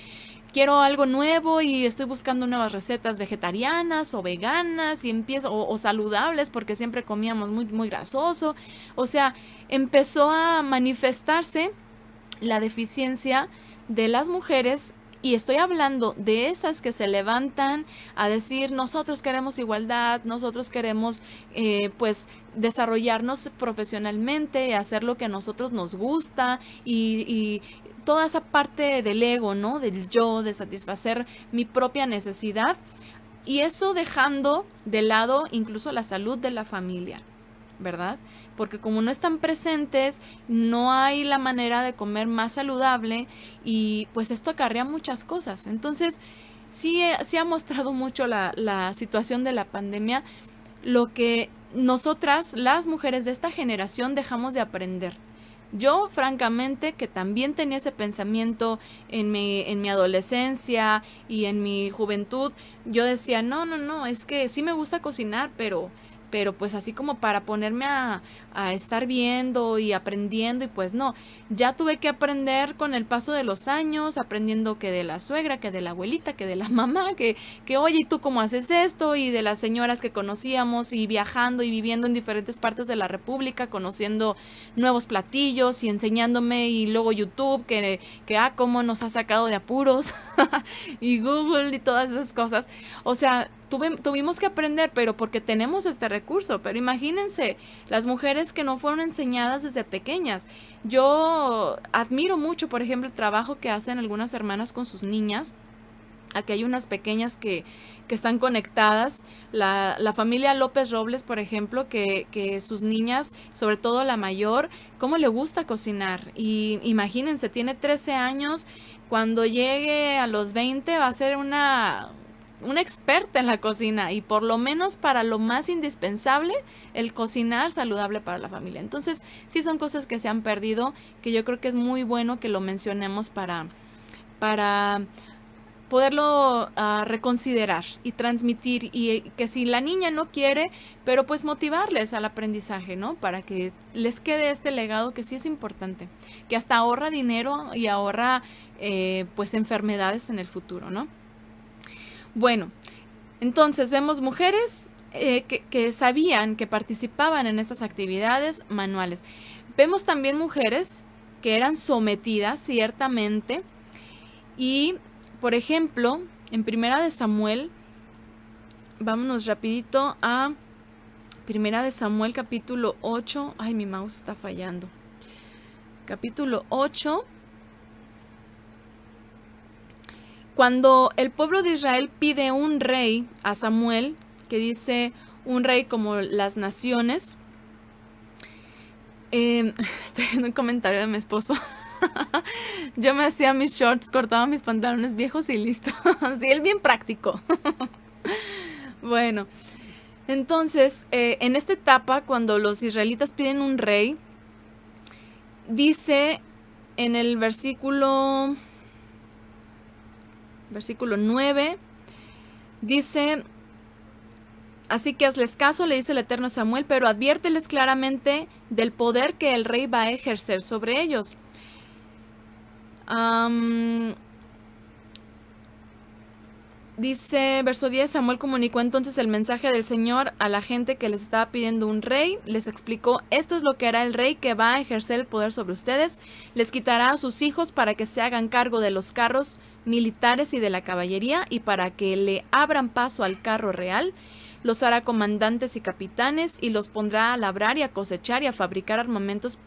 quiero algo nuevo y estoy buscando nuevas recetas vegetarianas o veganas y empiezo o saludables porque siempre comíamos muy muy grasoso. O sea, empezó a manifestarse la deficiencia de las mujeres y estoy hablando de esas que se levantan a decir nosotros queremos igualdad, nosotros queremos pues desarrollarnos profesionalmente, hacer lo que a nosotros nos gusta y toda esa parte del ego, ¿no? Del yo, de satisfacer mi propia necesidad y eso dejando de lado incluso la salud de la familia. ¿Verdad? Porque como no están presentes, no hay la manera de comer más saludable y pues esto acarrea muchas cosas. Entonces, sí ha mostrado mucho la situación de la pandemia, lo que nosotras, las mujeres de esta generación, dejamos de aprender. Yo, francamente, que también tenía ese pensamiento en mi adolescencia y en mi juventud, yo decía, no, no, no, es que sí me gusta cocinar, pero pues así como para ponerme a estar viendo y aprendiendo y pues no, ya tuve que aprender con el paso de los años, aprendiendo que de la suegra, que de la abuelita, que de la mamá, que oye, ¿y tú cómo haces esto? Y de las señoras que conocíamos y viajando y viviendo en diferentes partes de la República, conociendo nuevos platillos y enseñándome y luego YouTube, cómo nos ha sacado de apuros y Google y todas esas cosas. O sea, tuvimos que aprender, pero porque tenemos este recurso. Pero imagínense, las mujeres que no fueron enseñadas desde pequeñas. Yo admiro mucho, por ejemplo, el trabajo que hacen algunas hermanas con sus niñas. Aquí hay unas pequeñas que están conectadas. La familia López Robles, por ejemplo, que sus niñas, sobre todo la mayor, cómo le gusta cocinar. Y imagínense, tiene 13 años. Cuando llegue a los 20 va a ser una experta en la cocina y por lo menos para lo más indispensable, el cocinar saludable para la familia. Entonces, sí son cosas que se han perdido, que yo creo que es muy bueno que lo mencionemos para poderlo reconsiderar y transmitir, y que si la niña no quiere, pero pues motivarles al aprendizaje, ¿no? Para que les quede este legado que sí es importante, que hasta ahorra dinero y ahorra pues enfermedades en el futuro, ¿no? Bueno, entonces vemos mujeres que sabían, que participaban en estas actividades manuales. Vemos también mujeres que eran sometidas ciertamente y, por ejemplo, en Primera de Samuel, vámonos rapidito a Primera de Samuel capítulo 8. Ay, mi mouse está fallando. Capítulo 8. Cuando el pueblo de Israel pide un rey a Samuel, que dice un rey como las naciones, estoy viendo un comentario de mi esposo. Yo me hacía mis shorts, cortaba mis pantalones viejos y listo. Así, él bien práctico. Bueno, entonces, en esta etapa, cuando los israelitas piden un rey, dice en el versículo 9, dice: así que hazles caso, le dice el Eterno a Samuel, pero adviérteles claramente del poder que el rey va a ejercer sobre ellos. Dice, verso 10, Samuel comunicó entonces el mensaje del Señor a la gente que les estaba pidiendo un rey. Les explicó: esto es lo que hará el rey que va a ejercer el poder sobre ustedes. Les quitará a sus hijos para que se hagan cargo de los carros militares y de la caballería, y para que le abran paso al carro real. Los hará comandantes y capitanes, y los pondrá a labrar y a cosechar y a fabricar armamentos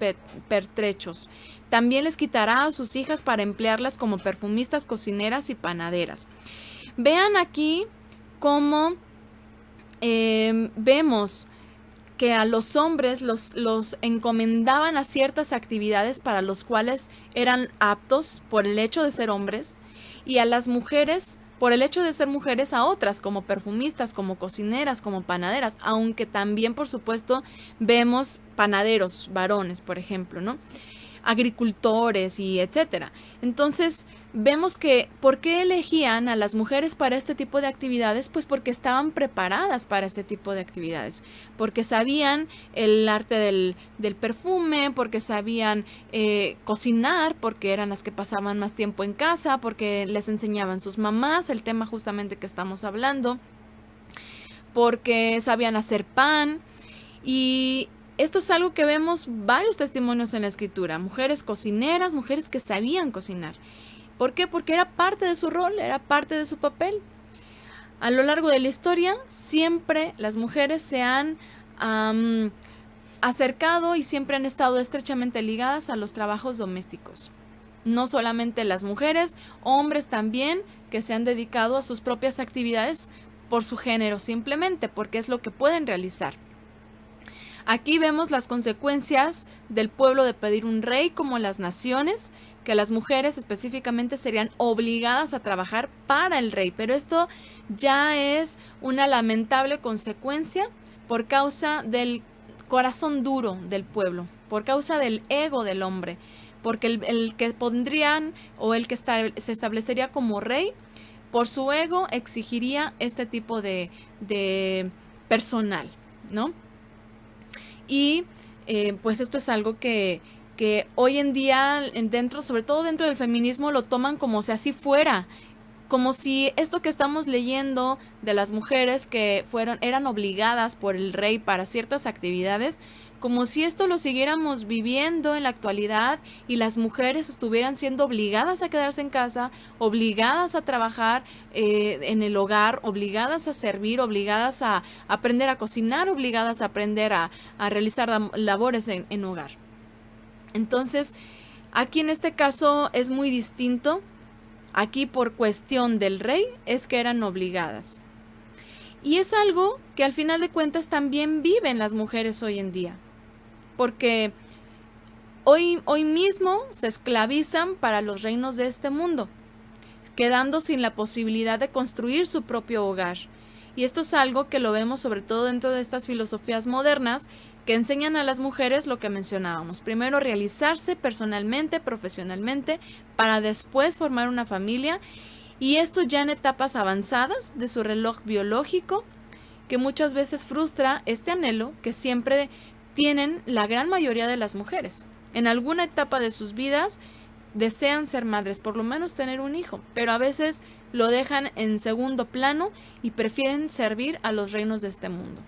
pertrechos. También les quitará a sus hijas para emplearlas como perfumistas, cocineras y panaderas. Vean aquí cómo vemos que a los hombres los encomendaban a ciertas actividades para los cuales eran aptos por el hecho de ser hombres, y a las mujeres por el hecho de ser mujeres a otras, como perfumistas, como cocineras, como panaderas, aunque también, por supuesto, vemos panaderos varones, por ejemplo, ¿no? Agricultores y etcétera. Entonces, vemos que ¿por qué elegían a las mujeres para este tipo de actividades? Pues porque estaban preparadas para este tipo de actividades, porque sabían el arte del perfume, porque sabían cocinar, porque eran las que pasaban más tiempo en casa, porque les enseñaban sus mamás el tema justamente que estamos hablando, porque sabían hacer pan. Y esto es algo que vemos varios testimonios en la escritura: mujeres cocineras, mujeres que sabían cocinar. ¿Por qué? Porque era parte de su rol, era parte de su papel. A lo largo de la historia, siempre las mujeres se han acercado y siempre han estado estrechamente ligadas a los trabajos domésticos. No solamente las mujeres, hombres también, que se han dedicado a sus propias actividades por su género, simplemente porque es lo que pueden realizar. Aquí vemos las consecuencias del pueblo de pedir un rey, como las naciones, que las mujeres específicamente serían obligadas a trabajar para el rey. Pero esto ya es una lamentable consecuencia por causa del corazón duro del pueblo, por causa del ego del hombre, porque el que pondrían o el que se establecería como rey, por su ego exigiría este tipo de personal, ¿no? Y pues esto es algo que hoy en día, sobre todo dentro del feminismo, lo toman como si así fuera, como si esto que estamos leyendo de las mujeres que eran obligadas por el rey para ciertas actividades, como si esto lo siguiéramos viviendo en la actualidad y las mujeres estuvieran siendo obligadas a quedarse en casa, obligadas a trabajar en el hogar, obligadas a servir, obligadas a aprender a cocinar, obligadas a aprender a realizar labores en hogar. Entonces, aquí en este caso es muy distinto. Aquí, por cuestión del rey, es que eran obligadas. Y es algo que al final de cuentas también viven las mujeres hoy en día, porque hoy mismo se esclavizan para los reinos de este mundo. quedando sin la posibilidad de construir su propio hogar. Y esto es algo que lo vemos sobre todo dentro de estas filosofías modernas que enseñan a las mujeres lo que mencionábamos. Primero realizarse personalmente, profesionalmente, para después formar una familia. Y esto ya en etapas avanzadas de su reloj biológico, que muchas veces frustra este anhelo que siempre tienen la gran mayoría de las mujeres. En alguna etapa de sus vidas desean ser madres, por lo menos tener un hijo, pero a veces lo dejan en segundo plano y prefieren servir a los reinos de este mundo.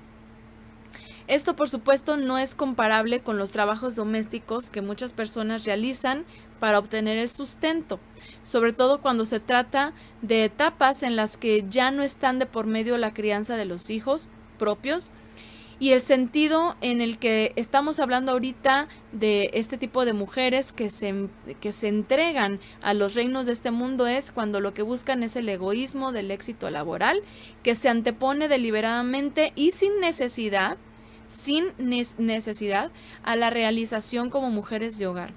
Esto, por supuesto, no es comparable con los trabajos domésticos que muchas personas realizan para obtener el sustento, sobre todo cuando se trata de etapas en las que ya no están de por medio la crianza de los hijos propios. Y el sentido en el que estamos hablando ahorita de este tipo de mujeres que se entregan a los reinos de este mundo es cuando lo que buscan es el egoísmo del éxito laboral, que se antepone deliberadamente y sin necesidad a la realización como mujeres de hogar.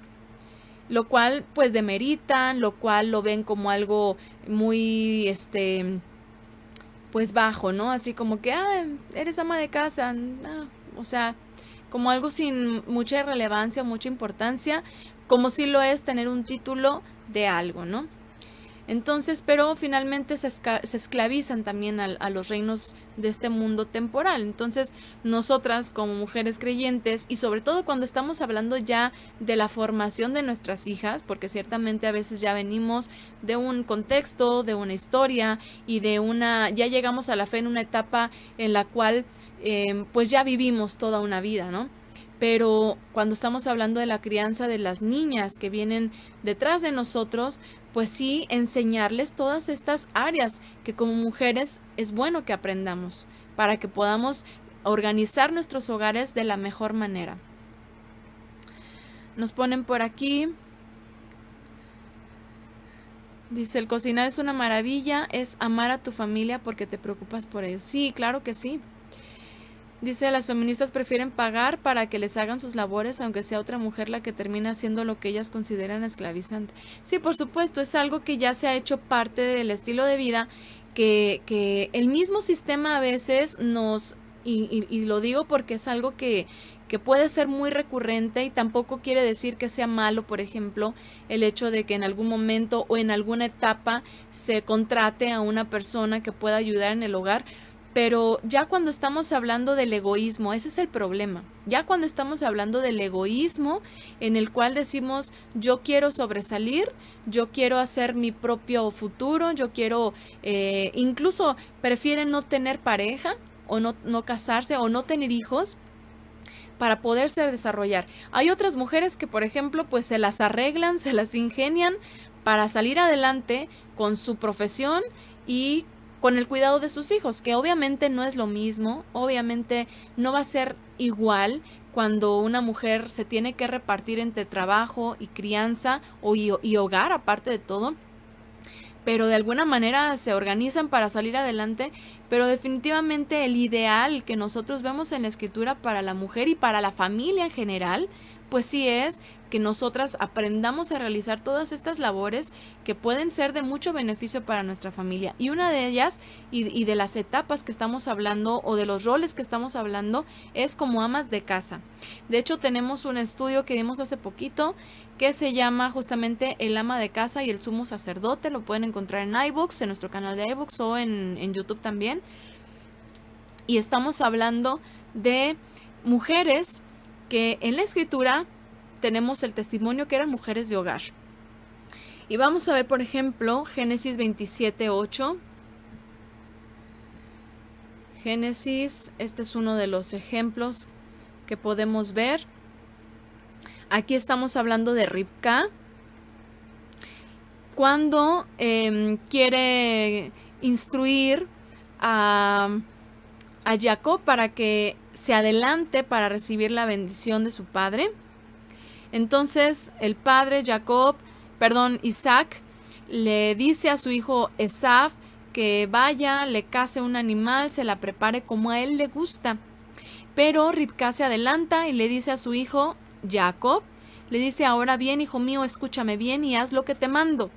Lo cual pues demeritan, lo cual lo ven como algo muy pues bajo, ¿no? Así como que, eres ama de casa, o sea, como algo sin mucha relevancia, mucha importancia, como si lo es tener un título de algo, ¿no? Entonces, pero finalmente se esclavizan también a los reinos de este mundo temporal. Entonces, nosotras como mujeres creyentes, y sobre todo cuando estamos hablando ya de la formación de nuestras hijas, porque ciertamente a veces ya venimos de un contexto, de una historia, y ya llegamos a la fe en una etapa en la cual pues ya vivimos toda una vida, ¿no? Pero cuando estamos hablando de la crianza de las niñas que vienen detrás de nosotros, pues sí, enseñarles todas estas áreas que como mujeres es bueno que aprendamos para que podamos organizar nuestros hogares de la mejor manera. Nos ponen por aquí, dice, el cocinar es una maravilla, es amar a tu familia porque te preocupas por ellos. Sí, claro que sí. Dice, las feministas prefieren pagar para que les hagan sus labores, aunque sea otra mujer la que termina haciendo lo que ellas consideran esclavizante. Sí, por supuesto, es algo que ya se ha hecho parte del estilo de vida, que el mismo sistema a veces y lo digo porque es algo que puede ser muy recurrente y tampoco quiere decir que sea malo, por ejemplo, el hecho de que en algún momento o en alguna etapa se contrate a una persona que pueda ayudar en el hogar. Pero ya cuando estamos hablando del egoísmo, ese es el problema. Ya cuando estamos hablando del egoísmo en el cual decimos, yo quiero sobresalir, yo quiero hacer mi propio futuro, yo quiero, incluso prefieren no tener pareja o no casarse o no tener hijos para poderse desarrollar. Hay otras mujeres que, por ejemplo, pues se las arreglan, se las ingenian para salir adelante con su profesión y con el cuidado de sus hijos, que obviamente no es lo mismo, obviamente no va a ser igual cuando una mujer se tiene que repartir entre trabajo y crianza y hogar, aparte de todo, pero de alguna manera se organizan para salir adelante, pero definitivamente el ideal que nosotros vemos en la escritura para la mujer y para la familia en general, pues sí es que nosotras aprendamos a realizar todas estas labores que pueden ser de mucho beneficio para nuestra familia. Y una de ellas, y de las etapas que estamos hablando, o de los roles que estamos hablando, es como amas de casa. De hecho, tenemos un estudio que dimos hace poquito, que se llama justamente El ama de casa y el sumo sacerdote. Lo pueden encontrar en iBooks, en nuestro canal de iBooks, o en YouTube también. Y estamos hablando de mujeres que en la escritura tenemos el testimonio que eran mujeres de hogar. Y vamos a ver, por ejemplo, Génesis 27:8. Génesis, este es uno de los ejemplos que podemos ver. Aquí estamos hablando de Ribca, cuando quiere instruir a Jacob para que se adelante para recibir la bendición de su padre. Entonces el padre Isaac le dice a su hijo Esav que vaya, le case un animal, se la prepare como a él le gusta. Pero Ribca se adelanta y le dice a su hijo Jacob, le dice, ahora bien, hijo mío, escúchame bien y haz lo que te mando.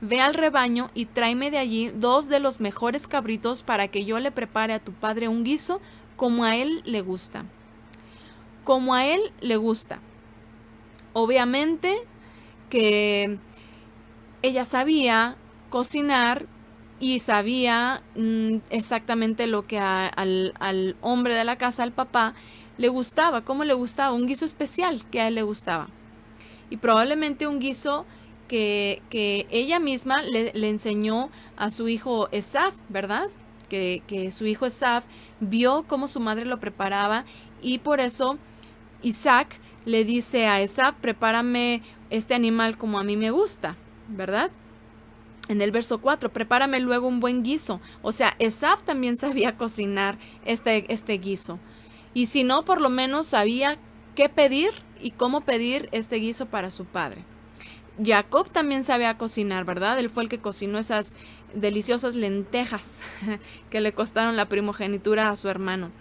ve al rebaño y tráeme de allí 2 de los mejores cabritos para que yo le prepare a tu padre un guiso como a él le gusta. Como a él le gusta. Obviamente que ella sabía cocinar y sabía exactamente lo que al hombre de la casa, al papá, le gustaba, cómo le gustaba, un guiso especial que a él le gustaba. Y probablemente un guiso que ella misma le enseñó a su hijo Esaf, ¿verdad? Que su hijo Esaf vio cómo su madre lo preparaba y por eso Isaac le dice a Esaf, prepárame este animal como a mí me gusta, ¿verdad? En el verso 4, prepárame luego un buen guiso. O sea, Esaf también sabía cocinar este guiso. Y si no, por lo menos sabía qué pedir y cómo pedir este guiso para su padre. Jacob también sabía cocinar, ¿verdad? Él fue el que cocinó esas deliciosas lentejas que le costaron la primogenitura a su hermano.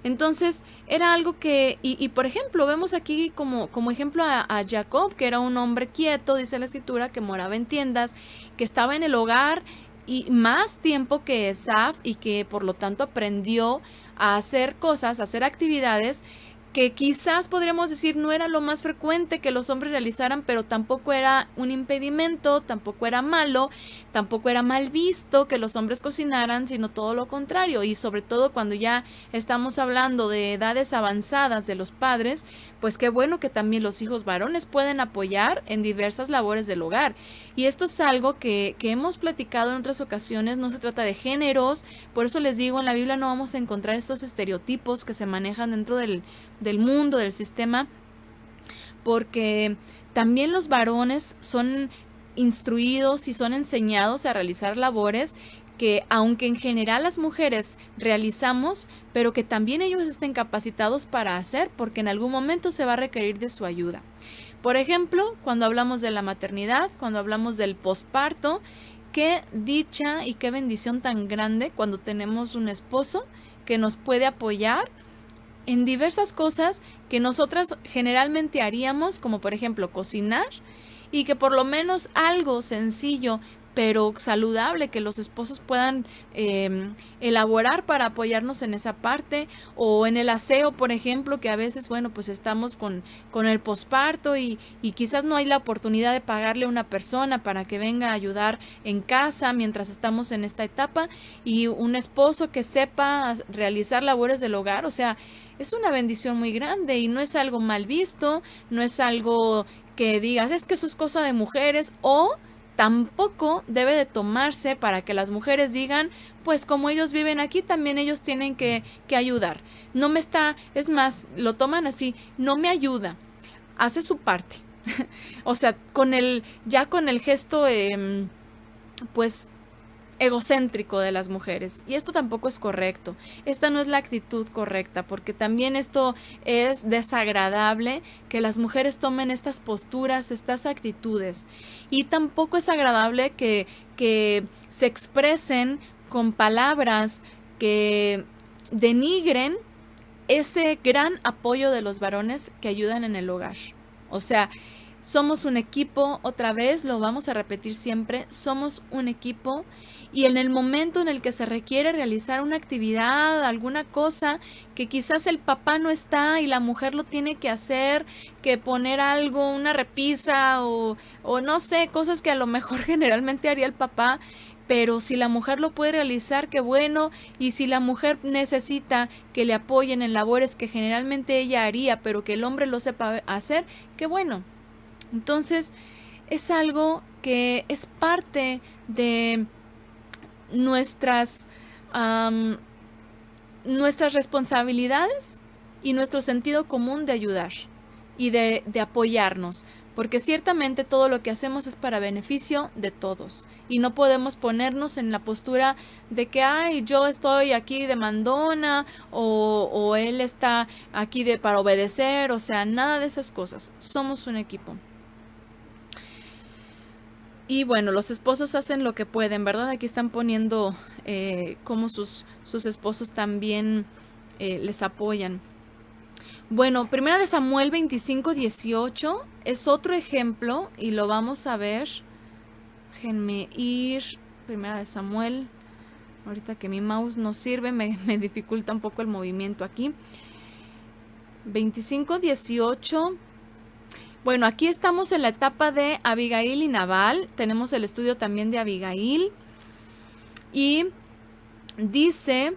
Entonces, era algo que, y por ejemplo, vemos aquí como ejemplo a Jacob, que era un hombre quieto, dice la escritura, que moraba en tiendas, que estaba en el hogar y más tiempo que Esaf y que por lo tanto aprendió a hacer cosas, a hacer actividades que quizás podríamos decir no era lo más frecuente que los hombres realizaran, pero tampoco era un impedimento, tampoco era malo, tampoco era mal visto que los hombres cocinaran, sino todo lo contrario. Y sobre todo cuando ya estamos hablando de edades avanzadas de los padres, pues qué bueno que también los hijos varones pueden apoyar en diversas labores del hogar. Y esto es algo que hemos platicado en otras ocasiones, no se trata de géneros, por eso les digo, en la Biblia no vamos a encontrar estos estereotipos que se manejan dentro del mundo, del sistema, porque también los varones son instruidos y son enseñados a realizar labores que aunque en general las mujeres realizamos, pero que también ellos estén capacitados para hacer, porque en algún momento se va a requerir de su ayuda. Por ejemplo, cuando hablamos de la maternidad, cuando hablamos del posparto, qué dicha y qué bendición tan grande cuando tenemos un esposo que nos puede apoyar en diversas cosas que nosotras generalmente haríamos, como por ejemplo cocinar, y que por lo menos algo sencillo pero saludable que los esposos puedan elaborar para apoyarnos en esa parte, o en el aseo, por ejemplo, que a veces, bueno, pues estamos con el posparto y quizás no hay la oportunidad de pagarle a una persona para que venga a ayudar en casa mientras estamos en esta etapa, y un esposo que sepa realizar labores del hogar, o sea, es una bendición muy grande y no es algo mal visto, no es algo que digas, es que eso es cosa de mujeres, o tampoco debe de tomarse para que las mujeres digan, pues como ellos viven aquí, también ellos tienen que ayudar. No me está, es más, lo toman así, no me ayuda, hace su parte. O sea, con el gesto, pues egocéntrico de las mujeres, y esto tampoco es correcto, esta no es la actitud correcta, porque también esto es desagradable que las mujeres tomen estas posturas, estas actitudes, y tampoco es agradable que se expresen con palabras que denigren ese gran apoyo de los varones que ayudan en el hogar. O sea, somos un equipo, otra vez lo vamos a repetir siempre, somos un equipo, y en el momento en el que se requiere realizar una actividad, alguna cosa que quizás el papá no está y la mujer lo tiene que hacer, que poner algo, una repisa o no sé, cosas que a lo mejor generalmente haría el papá, pero si la mujer lo puede realizar, qué bueno, y si la mujer necesita que le apoyen en labores que generalmente ella haría, pero que el hombre lo sepa hacer, qué bueno. Entonces, es algo que es parte de nuestras responsabilidades y nuestro sentido común de ayudar y de apoyarnos, porque ciertamente todo lo que hacemos es para beneficio de todos y no podemos ponernos en la postura de que ay, yo estoy aquí de mandona o él está aquí para obedecer, o sea, nada de esas cosas. Somos un equipo. Y bueno, los esposos hacen lo que pueden, ¿verdad? Aquí están poniendo cómo sus esposos también les apoyan. Bueno, 1 de Samuel 25:18 es otro ejemplo y lo vamos a ver. Déjenme ir. Primera de Samuel. Ahorita que mi mouse no sirve, me dificulta un poco el movimiento aquí. 25:18. Bueno, aquí estamos en la etapa de Abigail y Nabal. Tenemos el estudio también de Abigail. Y dice,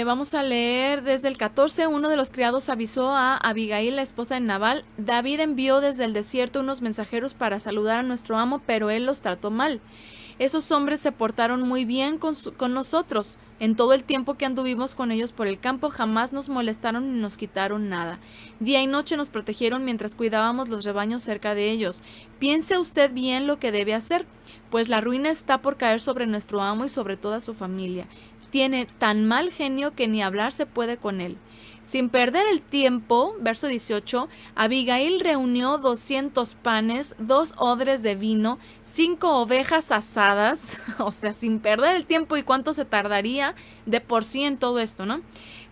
vamos a leer desde el 14. Uno de los criados avisó a Abigail, la esposa de Nabal: David envió desde el desierto unos mensajeros para saludar a nuestro amo, pero él los trató mal. Esos hombres se portaron muy bien con nosotros. En todo el tiempo que anduvimos con ellos por el campo, jamás nos molestaron ni nos quitaron nada. Día y noche nos protegieron mientras cuidábamos los rebaños cerca de ellos. Piense usted bien lo que debe hacer, pues la ruina está por caer sobre nuestro amo y sobre toda su familia. Tiene tan mal genio que ni hablar se puede con él. Sin perder el tiempo, verso 18, Abigail reunió 200 panes, 2 odres de vino, 5 ovejas asadas, o sea, sin perder el tiempo. ¿Y cuánto se tardaría de por sí en todo esto, no?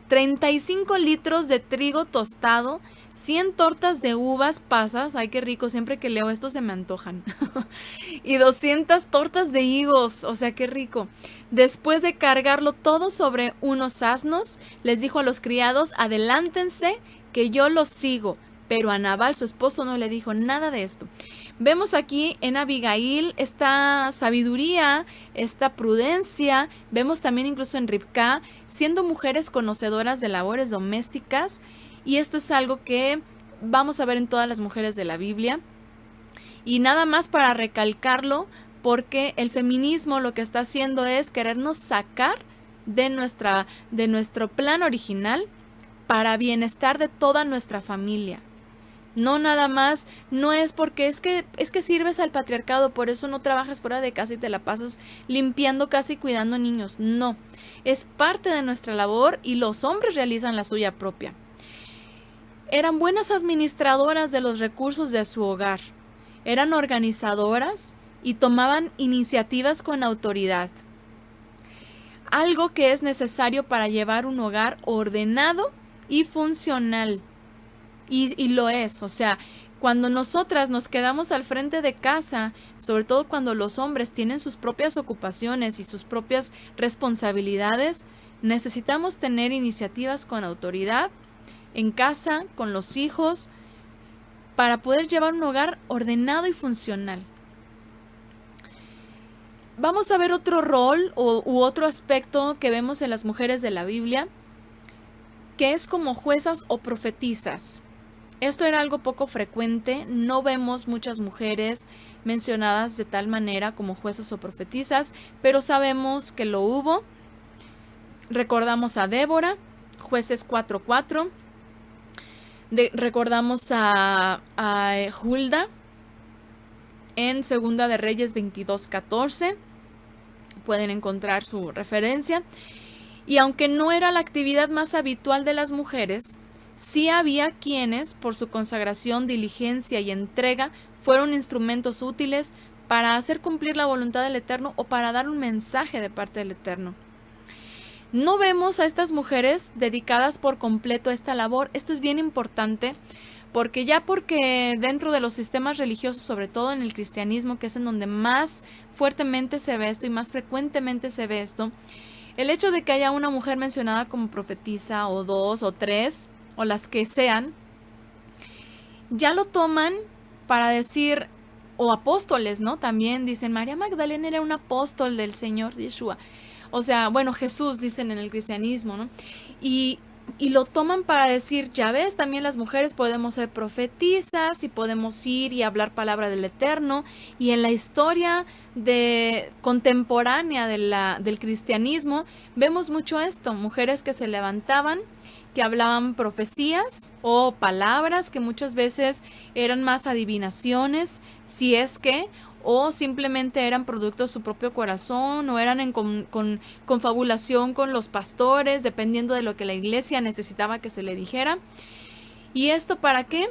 35 litros de trigo tostado, 100 tortas de uvas pasas, ay qué rico, siempre que leo esto se me antojan, y 200 tortas de higos, o sea qué rico. Después de cargarlo todo sobre unos asnos, les dijo a los criados: adelántense que yo los sigo. Pero a Nabal, su esposo, no le dijo nada de esto. Vemos aquí en Abigail esta sabiduría, esta prudencia. Vemos también incluso en Ribcá, siendo mujeres conocedoras de labores domésticas. Y esto es algo que vamos a ver en todas las mujeres de la Biblia. Y nada más para recalcarlo, porque el feminismo lo que está haciendo es querernos sacar de nuestro plan original para bienestar de toda nuestra familia. No nada más, no es porque es que sirves al patriarcado, por eso no trabajas fuera de casa y te la pasas limpiando casa y cuidando niños. No, es parte de nuestra labor y los hombres realizan la suya propia. Eran buenas administradoras de los recursos de su hogar, eran organizadoras y tomaban iniciativas con autoridad. Algo que es necesario para llevar un hogar ordenado y funcional. Y lo es, o sea, cuando nosotras nos quedamos al frente de casa, sobre todo cuando los hombres tienen sus propias ocupaciones y sus propias responsabilidades, necesitamos tener iniciativas con autoridad en casa, con los hijos, para poder llevar un hogar ordenado y funcional. Vamos a ver otro rol u otro aspecto que vemos en las mujeres de la Biblia, que es como juezas o profetisas. Esto era algo poco frecuente, no vemos muchas mujeres mencionadas de tal manera como juezas o profetisas, pero sabemos que lo hubo. Recordamos a Débora, Jueces 4:4. Recordamos a Hulda en Segunda de Reyes 22:14. Pueden encontrar su referencia. Y aunque no era la actividad más habitual de las mujeres, sí había quienes, por su consagración, diligencia y entrega, fueron instrumentos útiles para hacer cumplir la voluntad del Eterno o para dar un mensaje de parte del Eterno. No vemos a estas mujeres dedicadas por completo a esta labor. Esto es bien importante porque dentro de los sistemas religiosos, sobre todo en el cristianismo, que es en donde más fuertemente se ve esto y más frecuentemente se ve esto, el hecho de que haya una mujer mencionada como profetisa o 2 o 3 o las que sean, ya lo toman para decir, o apóstoles, ¿no? También dicen, María Magdalena era un apóstol del Señor Yeshua. O sea, bueno, Jesús, dicen en el cristianismo, ¿no? Y lo toman para decir, ya ves, también las mujeres podemos ser profetisas y podemos ir y hablar palabra del Eterno. Y en la historia contemporánea del cristianismo vemos mucho esto, mujeres que se levantaban, que hablaban profecías o palabras que muchas veces eran más adivinaciones, si es que, o simplemente eran producto de su propio corazón, o eran en confabulación con los pastores, dependiendo de lo que la iglesia necesitaba que se le dijera. ¿Y esto para qué?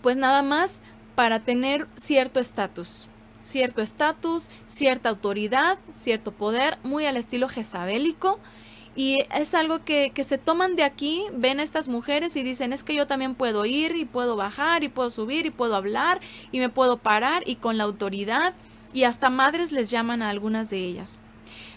Pues nada más para tener cierto estatus, cierta autoridad, cierto poder, muy al estilo jezabélico. Y es algo que se toman de aquí, ven a estas mujeres y dicen, es que yo también puedo ir y puedo bajar y puedo subir y puedo hablar y me puedo parar, y con la autoridad y hasta madres les llaman a algunas de ellas.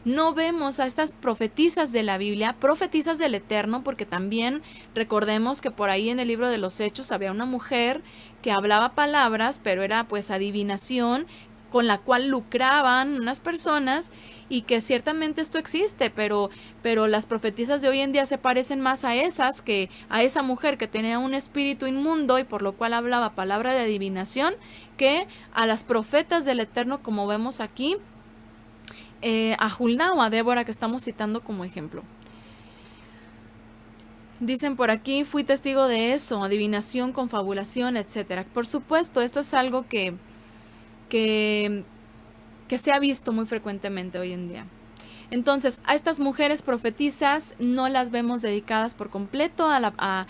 No vemos a estas profetisas de la Biblia, profetisas del Eterno, porque también recordemos que por ahí en el libro de los Hechos había una mujer que hablaba palabras, pero era pues adivinación, con la cual lucraban unas personas, y que ciertamente esto existe, pero las profetisas de hoy en día se parecen más a esas, que a esa mujer que tenía un espíritu inmundo y por lo cual hablaba palabra de adivinación, que a las profetas del Eterno, como vemos aquí, a Hulda o a Débora, que estamos citando como ejemplo. Dicen por aquí, fui testigo de eso, adivinación, confabulación, etcétera. Por supuesto, esto es algo que se ha visto muy frecuentemente hoy en día. Entonces, a estas mujeres profetizas no las vemos dedicadas por completo a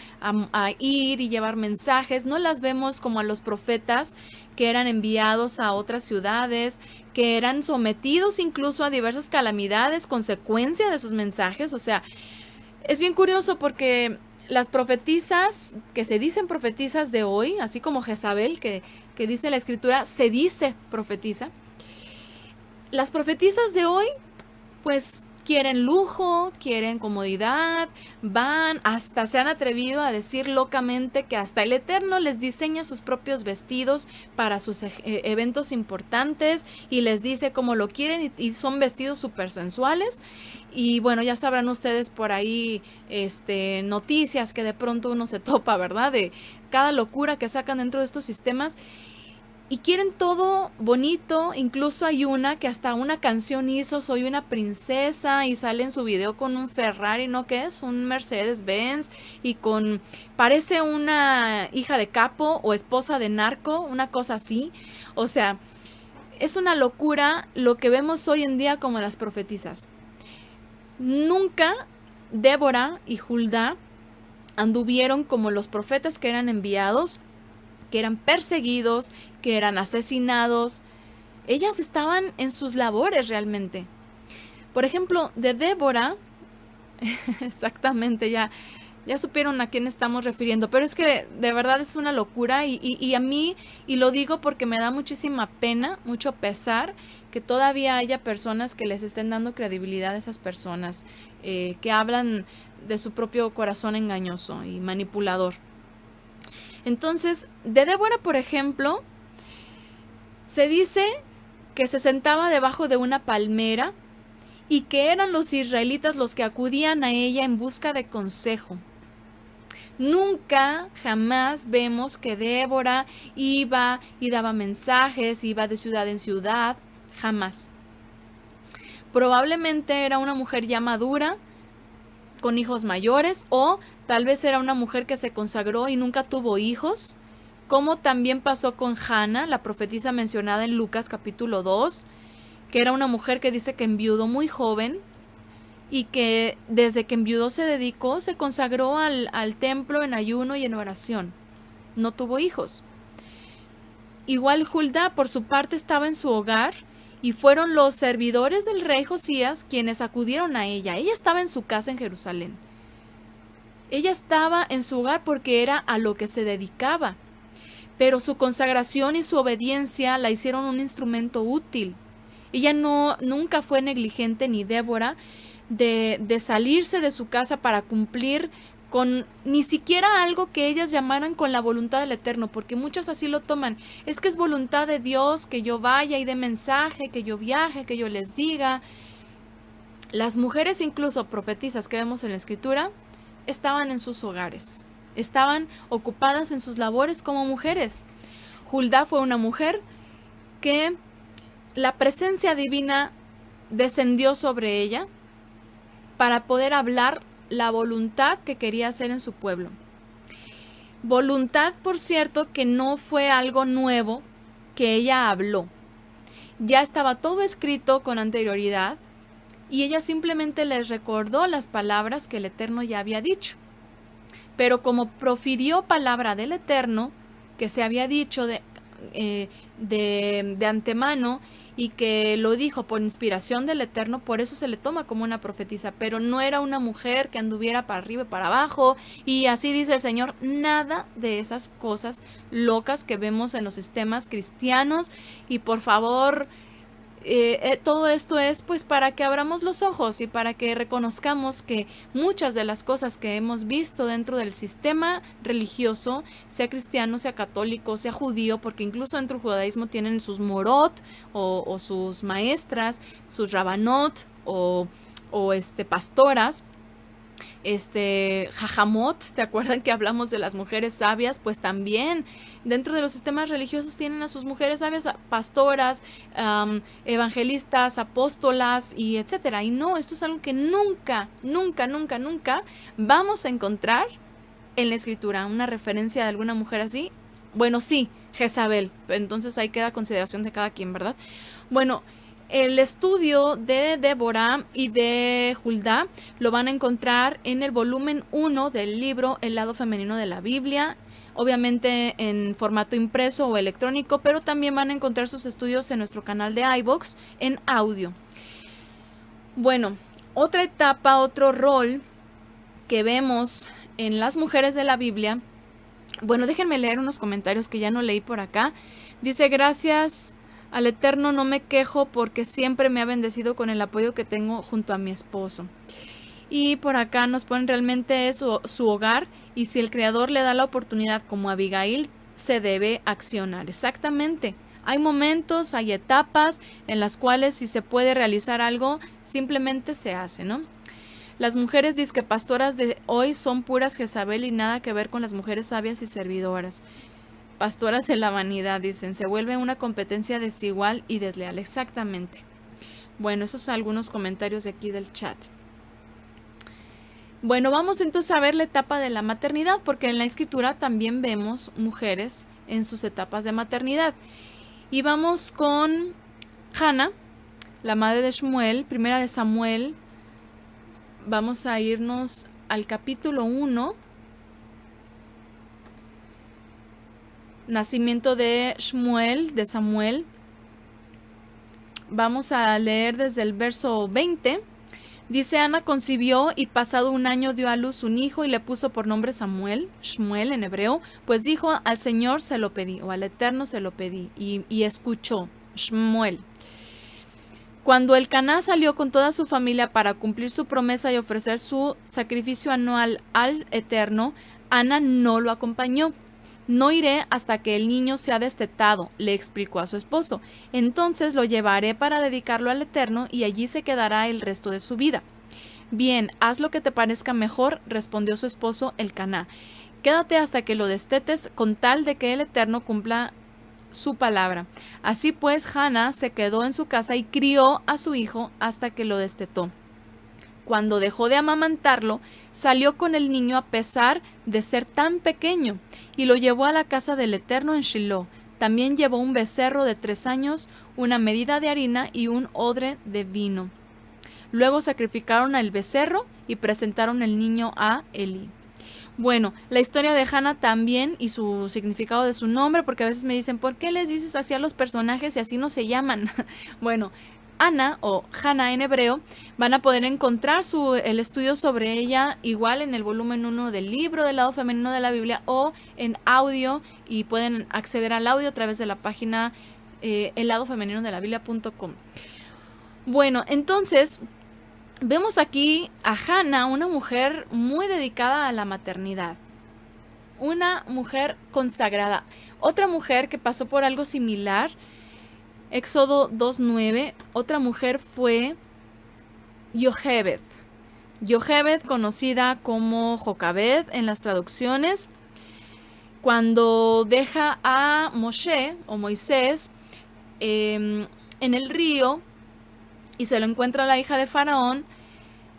ir y llevar mensajes, no las vemos como a los profetas que eran enviados a otras ciudades, que eran sometidos incluso a diversas calamidades, consecuencia de sus mensajes. O sea, es bien curioso porque las profetisas, que se dicen profetisas de hoy, así como Jezabel, que dice la escritura, se dice profetiza. Las profetisas de hoy, pues quieren lujo, quieren comodidad, hasta se han atrevido a decir locamente que hasta el Eterno les diseña sus propios vestidos para sus eventos importantes y les dice cómo lo quieren, y son vestidos súper sensuales. Y bueno, ya sabrán ustedes por ahí noticias que de pronto uno se topa, ¿verdad? De cada locura que sacan dentro de estos sistemas. Y quieren todo bonito, incluso hay una que hasta una canción hizo, Soy una princesa, y sale en su video con un Ferrari, ¿no? ¿Qué es? Un Mercedes-Benz, y parece una hija de capo o esposa de narco, una cosa así. O sea, es una locura lo que vemos hoy en día como las profetisas. Nunca Débora y Hulda anduvieron como los profetas que eran enviados, que eran perseguidos, que eran asesinados. Ellas estaban en sus labores realmente. Por ejemplo, de Débora, exactamente, ya supieron a quién estamos refiriendo, pero es que de verdad es una locura y a mí, y lo digo porque me da muchísima pena, mucho pesar, que todavía haya personas que les estén dando credibilidad a esas personas, que hablan de su propio corazón engañoso y manipulador. Entonces, de Débora, por ejemplo, se dice que se sentaba debajo de una palmera y que eran los israelitas los que acudían a ella en busca de consejo. Nunca, jamás vemos que Débora iba y daba mensajes, iba de ciudad en ciudad, jamás. Probablemente era una mujer ya madura, con hijos mayores, o tal vez era una mujer que se consagró y nunca tuvo hijos, como también pasó con Hannah, la profetisa mencionada en Lucas capítulo 2, que era una mujer que dice que enviudó muy joven y que desde que enviudó se consagró al templo en ayuno y en oración. No tuvo hijos. Igual Hulda, por su parte, estaba en su hogar, y fueron los servidores del rey Josías quienes acudieron a ella. Ella estaba en su casa en Jerusalén. Ella estaba en su hogar porque era a lo que se dedicaba. Pero su consagración y su obediencia la hicieron un instrumento útil. Ella nunca fue negligente, ni Débora, de salirse de su casa para cumplir con ni siquiera algo que ellas llamaran con la voluntad del Eterno, porque muchas así lo toman. Es que es voluntad de Dios que yo vaya y dé mensaje, que yo viaje, que yo les diga. Las mujeres, incluso profetisas que vemos en la escritura, estaban en sus hogares, estaban ocupadas en sus labores como mujeres. Hulda fue una mujer que la presencia divina descendió sobre ella para poder hablar la voluntad que quería hacer en su pueblo. Voluntad, por cierto, que no fue algo nuevo que ella habló. Ya estaba todo escrito con anterioridad y ella simplemente les recordó las palabras que el Eterno ya había dicho. Pero como profirió palabra del Eterno, que se había dicho de antemano, y que lo dijo por inspiración del Eterno, por eso se le toma como una profetisa, pero no era una mujer que anduviera para arriba y para abajo, y así dice el Señor, nada de esas cosas locas que vemos en los sistemas cristianos. Y por favor, todo esto es pues para que abramos los ojos y para que reconozcamos que muchas de las cosas que hemos visto dentro del sistema religioso, sea cristiano, sea católico, sea judío, porque incluso dentro del judaísmo tienen sus morot o sus maestras, sus rabanot o pastoras, jajamot, ¿se acuerdan que hablamos de las mujeres sabias? Pues también dentro de los sistemas religiosos tienen a sus mujeres sabias, pastoras, evangelistas, apóstolas y etcétera. Y no, esto es algo que nunca, nunca, nunca, nunca vamos a encontrar en la escritura, una referencia de alguna mujer así. Bueno, sí, Jezabel, entonces ahí queda consideración de cada quien, ¿verdad? Bueno, el estudio de Débora y de Hulda lo van a encontrar en el volumen 1 del libro El lado femenino de la Biblia, obviamente en formato impreso o electrónico, pero también van a encontrar sus estudios en nuestro canal de iVoox en audio. Bueno, otra etapa, otro rol que vemos en las mujeres de la Biblia. Bueno, déjenme leer unos comentarios que ya no leí por acá. Dice, gracias al Eterno no me quejo porque siempre me ha bendecido con el apoyo que tengo junto a mi esposo. Y por acá nos ponen, realmente es su hogar, y si el Creador le da la oportunidad como Abigail, se debe accionar. Exactamente. Hay momentos, hay etapas en las cuales si se puede realizar algo, simplemente se hace, ¿no? Las mujeres disquepastoras de hoy son puras Jezabel y nada que ver con las mujeres sabias y servidoras. Pastoras de la vanidad, dicen, se vuelve una competencia desigual y desleal. Exactamente. Bueno, esos son algunos comentarios de aquí del chat. Bueno, vamos entonces a ver la etapa de la maternidad, porque en la escritura también vemos mujeres en sus etapas de maternidad. Y vamos con Hannah, la madre de Shmuel, primera de Samuel. Vamos a irnos al capítulo 1. Nacimiento de Shmuel, de Samuel. Vamos a leer desde el verso 20. Dice, Ana concibió y pasado un año dio a luz un hijo y le puso por nombre Samuel, Shmuel en hebreo, pues dijo, al Señor se lo pedí, o al Eterno se lo pedí, y escuchó, Shmuel. Cuando Elcaná salió con toda su familia para cumplir su promesa y ofrecer su sacrificio anual al Eterno, Ana no lo acompañó. No iré hasta que el niño sea destetado, le explicó a su esposo. Entonces lo llevaré para dedicarlo al Eterno y allí se quedará el resto de su vida. Bien, haz lo que te parezca mejor, respondió su esposo Elcaná. Quédate hasta que lo destetes con tal de que el Eterno cumpla su palabra. Así pues, Hannah se quedó en su casa y crió a su hijo hasta que lo destetó. Cuando dejó de amamantarlo, salió con el niño a pesar de ser tan pequeño y lo llevó a la casa del Eterno en Shiloh. También llevó un becerro de 3 años, una medida de harina y un odre de vino. Luego sacrificaron al becerro y presentaron el niño a Elí. Bueno, la historia de Hannah también y su significado de su nombre, porque a veces me dicen, ¿por qué les dices así a los personajes y así no se llaman? Bueno, Ana o Hannah en hebreo, van a poder encontrar el estudio sobre ella igual en el volumen 1 del libro del lado femenino de la Biblia o en audio, y pueden acceder al audio a través de la página elladofemeninodelabiblia.com. Bueno, entonces vemos aquí a Hannah, una mujer muy dedicada a la maternidad, una mujer consagrada. Otra mujer que pasó por algo similar, Éxodo 2:9, otra mujer fue Yochebed. Yochebed, conocida como Jocabed en las traducciones, cuando deja a Moshe o Moisés en el río y se lo encuentra la hija de Faraón,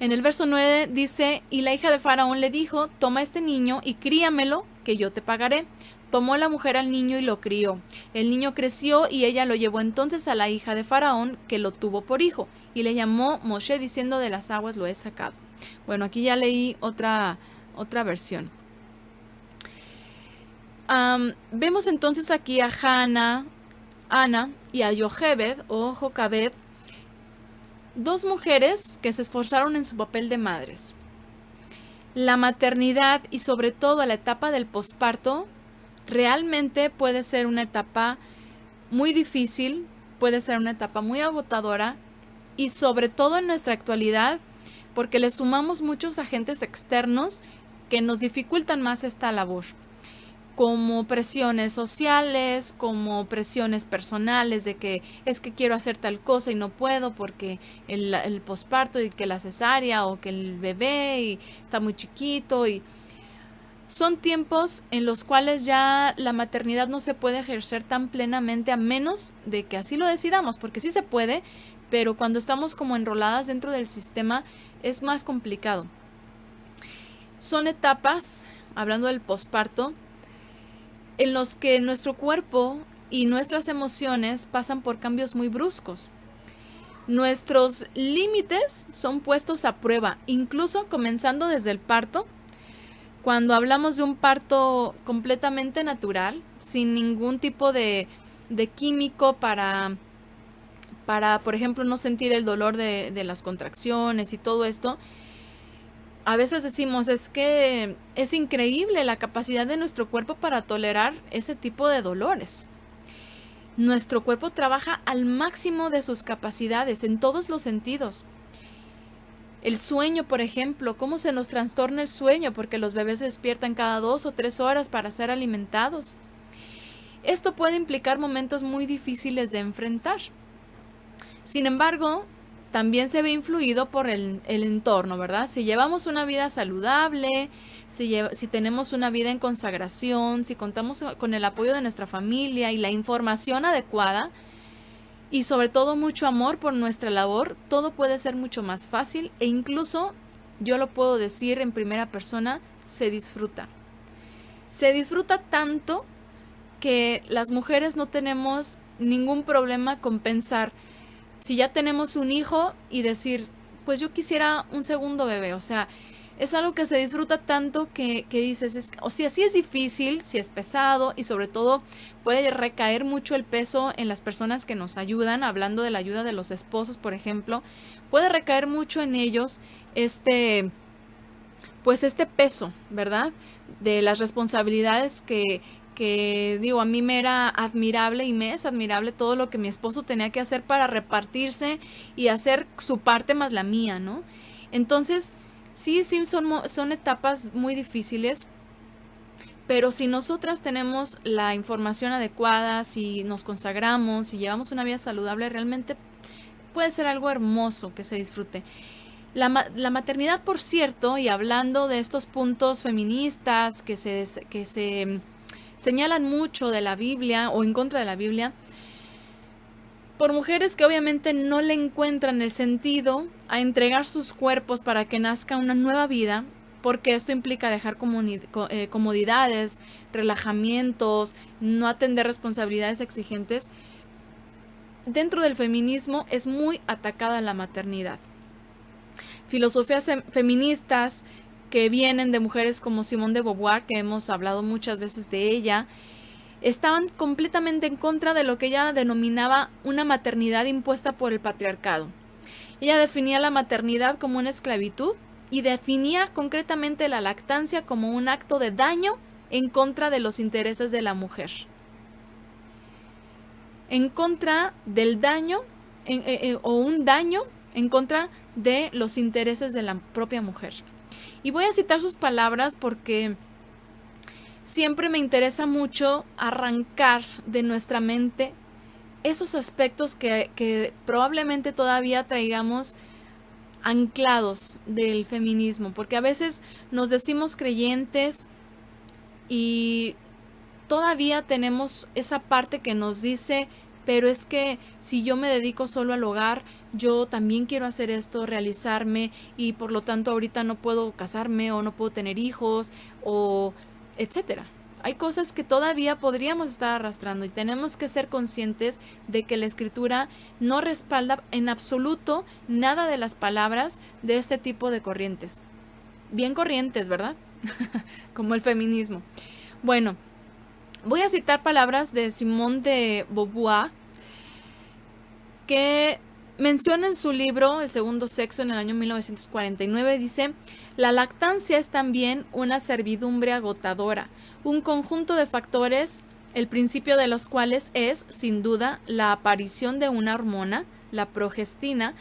en el verso 9 dice, y la hija de Faraón le dijo, toma este niño y críamelo, que yo te pagaré. Tomó la mujer al niño y lo crió. El niño creció y ella lo llevó entonces a la hija de Faraón, que lo tuvo por hijo, y le llamó Moshe, diciendo, de las aguas lo he sacado. Bueno, aquí ya leí otra versión. Vemos entonces aquí a Hannah, Ana y a Yochebed o Jocabed, dos mujeres que se esforzaron en su papel de madres. La maternidad y sobre todo la etapa del posparto realmente puede ser una etapa muy difícil, puede ser una etapa muy agotadora y sobre todo en nuestra actualidad, porque le sumamos muchos agentes externos que nos dificultan más esta labor, como presiones sociales, como presiones personales de que es que quiero hacer tal cosa y no puedo porque el posparto y que la cesárea o que el bebé y está muy chiquito, y son tiempos en los cuales ya la maternidad no se puede ejercer tan plenamente a menos de que así lo decidamos, porque sí se puede, pero cuando estamos como enroladas dentro del sistema es más complicado. Son etapas, hablando del posparto, en los que nuestro cuerpo y nuestras emociones pasan por cambios muy bruscos. Nuestros límites son puestos a prueba, incluso comenzando desde el parto. Cuando hablamos de un parto completamente natural, sin ningún tipo de químico para, por ejemplo, no sentir el dolor de las contracciones y todo esto, a veces decimos, es que es increíble la capacidad de nuestro cuerpo para tolerar ese tipo de dolores. Nuestro cuerpo trabaja al máximo de sus capacidades en todos los sentidos. El sueño, por ejemplo, cómo se nos trastorna el sueño porque los bebés se despiertan cada 2 o 3 horas para ser alimentados. Esto puede implicar momentos muy difíciles de enfrentar. Sin embargo, también se ve influido por el entorno, ¿verdad? Si llevamos una vida saludable, si tenemos una vida en consagración, si contamos con el apoyo de nuestra familia y la información adecuada, y sobre todo mucho amor por nuestra labor, todo puede ser mucho más fácil e incluso, yo lo puedo decir en primera persona, se disfruta. Se disfruta tanto que las mujeres no tenemos ningún problema con pensar, si ya tenemos un hijo y decir, pues yo quisiera un segundo bebé, o sea, es algo que se disfruta tanto que dices, o sea, sí es difícil, sí es pesado y sobre todo puede recaer mucho el peso en las personas que nos ayudan, hablando de la ayuda de los esposos, por ejemplo, puede recaer mucho en ellos pues este peso, ¿verdad? De las responsabilidades que digo, a mí me era admirable y me es admirable todo lo que mi esposo tenía que hacer para repartirse y hacer su parte más la mía, ¿no? Entonces, sí, son etapas muy difíciles, pero si nosotras tenemos la información adecuada, si nos consagramos, si llevamos una vida saludable, realmente puede ser algo hermoso que se disfrute. La maternidad, por cierto, y hablando de estos puntos feministas que se señalan mucho de la Biblia o en contra de la Biblia, por mujeres que obviamente no le encuentran el sentido a entregar sus cuerpos para que nazca una nueva vida, porque esto implica dejar comodidades, relajamientos, no atender responsabilidades exigentes. Dentro del feminismo es muy atacada la maternidad. Filosofías feministas que vienen de mujeres como Simone de Beauvoir, que hemos hablado muchas veces de ella, estaban completamente en contra de lo que ella denominaba una maternidad impuesta por el patriarcado. Ella definía la maternidad como una esclavitud y definía concretamente la lactancia como un acto de daño en contra de los intereses de la mujer. En contra del daño, o un daño en contra de los intereses de la propia mujer. Y voy a citar sus palabras porque siempre me interesa mucho arrancar de nuestra mente esos aspectos que probablemente todavía traigamos anclados del feminismo, porque a veces nos decimos creyentes y todavía tenemos esa parte que nos dice, pero es que si yo me dedico solo al hogar, yo también quiero hacer esto, realizarme, y por lo tanto ahorita no puedo casarme o no puedo tener hijos o etcétera. Hay cosas que todavía podríamos estar arrastrando y tenemos que ser conscientes de que la escritura no respalda en absoluto nada de las palabras de este tipo de corrientes. Bien corrientes, ¿verdad? Como el feminismo. Bueno, voy a citar palabras de Simone de Beauvoir, que menciona en su libro El segundo sexo en el año 1949, dice: la lactancia es también una servidumbre agotadora, un conjunto de factores el principio de los cuales es, sin duda, la aparición de una hormona, la progestina,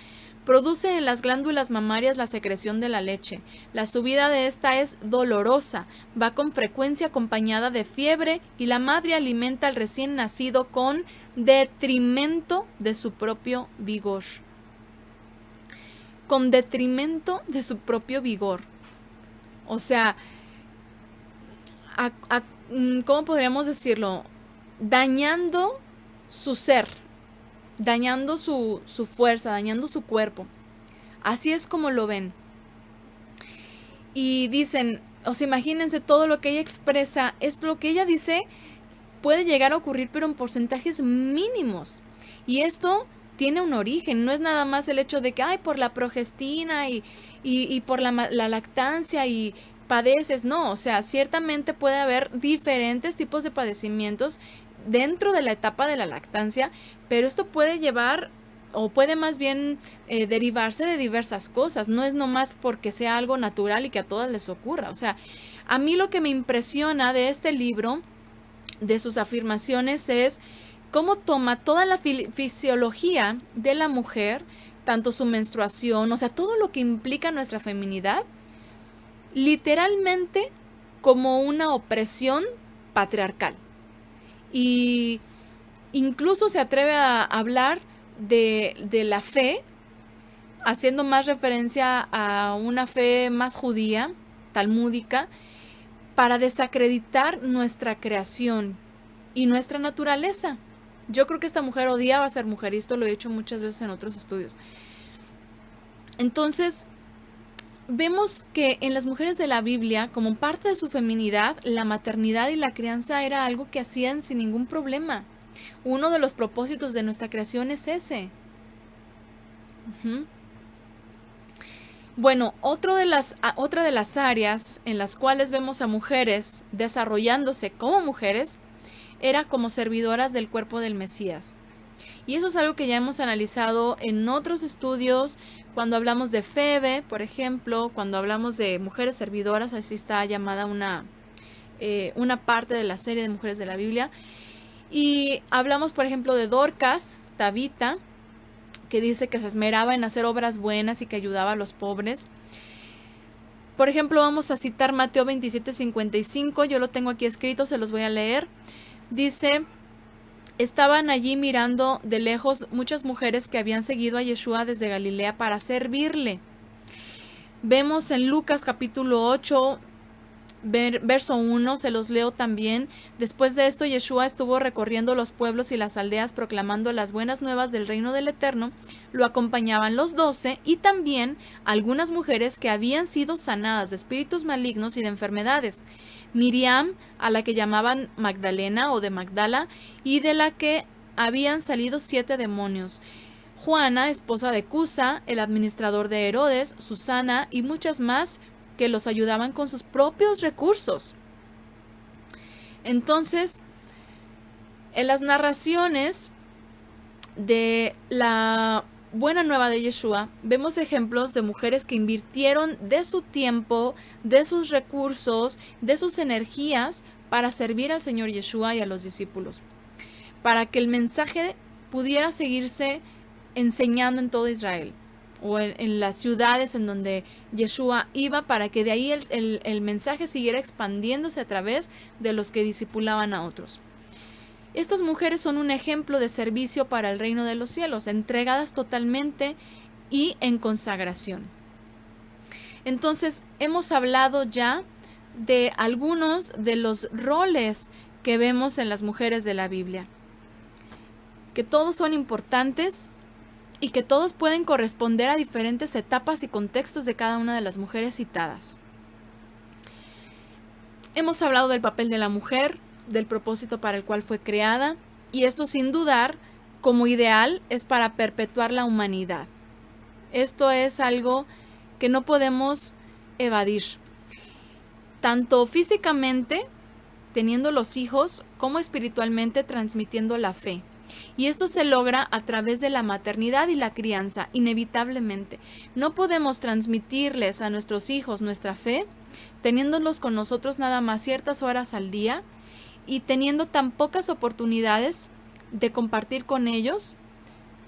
produce en las glándulas mamarias la secreción de la leche. La subida de esta es dolorosa, va con frecuencia acompañada de fiebre y la madre alimenta al recién nacido con detrimento de su propio vigor. Con detrimento de su propio vigor. O sea, ¿cómo podríamos decirlo? Dañando su ser, dañando su fuerza, dañando su cuerpo. Así es como lo ven. Y dicen, o sea, imagínense todo lo que ella expresa, es lo que ella dice puede llegar a ocurrir, pero en porcentajes mínimos. Y esto tiene un origen, no es nada más el hecho de que, ay, por la progestina y por la lactancia y padeces, no, o sea, ciertamente puede haber diferentes tipos de padecimientos dentro de la etapa de la lactancia, pero esto puede llevar o puede más bien derivarse de diversas cosas, no es nomás porque sea algo natural y que a todas les ocurra. O sea, a mí lo que me impresiona de este libro, de sus afirmaciones, es cómo toma toda la fisiología de la mujer, tanto su menstruación, o sea, todo lo que implica nuestra feminidad, literalmente como una opresión patriarcal. Y incluso se atreve a hablar de la fe, haciendo más referencia a una fe más judía, talmúdica, para desacreditar nuestra creación y nuestra naturaleza. Yo creo que esta mujer odiaba ser mujer, y esto lo he dicho muchas veces en otros estudios. Entonces, vemos que en las mujeres de la Biblia, como parte de su feminidad, la maternidad y la crianza era algo que hacían sin ningún problema. Uno de los propósitos de nuestra creación es ese. Bueno, otra de las áreas en las cuales vemos a mujeres desarrollándose como mujeres era como servidoras del cuerpo del Mesías. Y eso es algo que ya hemos analizado en otros estudios, cuando hablamos de Febe, por ejemplo, cuando hablamos de mujeres servidoras, así está llamada una parte de la serie de mujeres de la Biblia. Y hablamos, por ejemplo, de Dorcas, Tabita, que dice que se esmeraba en hacer obras buenas y que ayudaba a los pobres. Por ejemplo, vamos a citar Mateo 27:55, yo lo tengo aquí escrito, se los voy a leer. Dice: estaban allí mirando de lejos muchas mujeres que habían seguido a Yeshua desde Galilea para servirle. Vemos en Lucas capítulo 8, verso 1, se los leo también. Después de esto, Yeshua estuvo recorriendo los pueblos y las aldeas proclamando las buenas nuevas del reino del Eterno. Lo acompañaban los 12 y también algunas mujeres que habían sido sanadas de espíritus malignos y de enfermedades. Miriam, a la que llamaban Magdalena o de Magdala, y de la que habían salido 7 demonios. Juana, esposa de Cusa, el administrador de Herodes, Susana y muchas más que los ayudaban con sus propios recursos. Entonces, en las narraciones de la buena nueva de Yeshua, vemos ejemplos de mujeres que invirtieron de su tiempo, de sus recursos, de sus energías para servir al Señor Yeshua y a los discípulos, para que el mensaje pudiera seguirse enseñando en todo Israel, o en las ciudades en donde Yeshua iba, para que de ahí el mensaje siguiera expandiéndose a través de los que discipulaban a otros. Estas mujeres son un ejemplo de servicio para el reino de los cielos, entregadas totalmente y en consagración. Entonces, hemos hablado ya de algunos de los roles que vemos en las mujeres de la Biblia, que todos son importantes y que todos pueden corresponder a diferentes etapas y contextos de cada una de las mujeres citadas. Hemos hablado del papel de la mujer, del propósito para el cual fue creada, y esto sin dudar, como ideal, es para perpetuar la humanidad. Esto es algo que no podemos evadir, tanto físicamente, teniendo los hijos, como espiritualmente, transmitiendo la fe. Y esto se logra a través de la maternidad y la crianza, inevitablemente. No podemos transmitirles a nuestros hijos nuestra fe, teniéndolos con nosotros nada más ciertas horas al día, y teniendo tan pocas oportunidades de compartir con ellos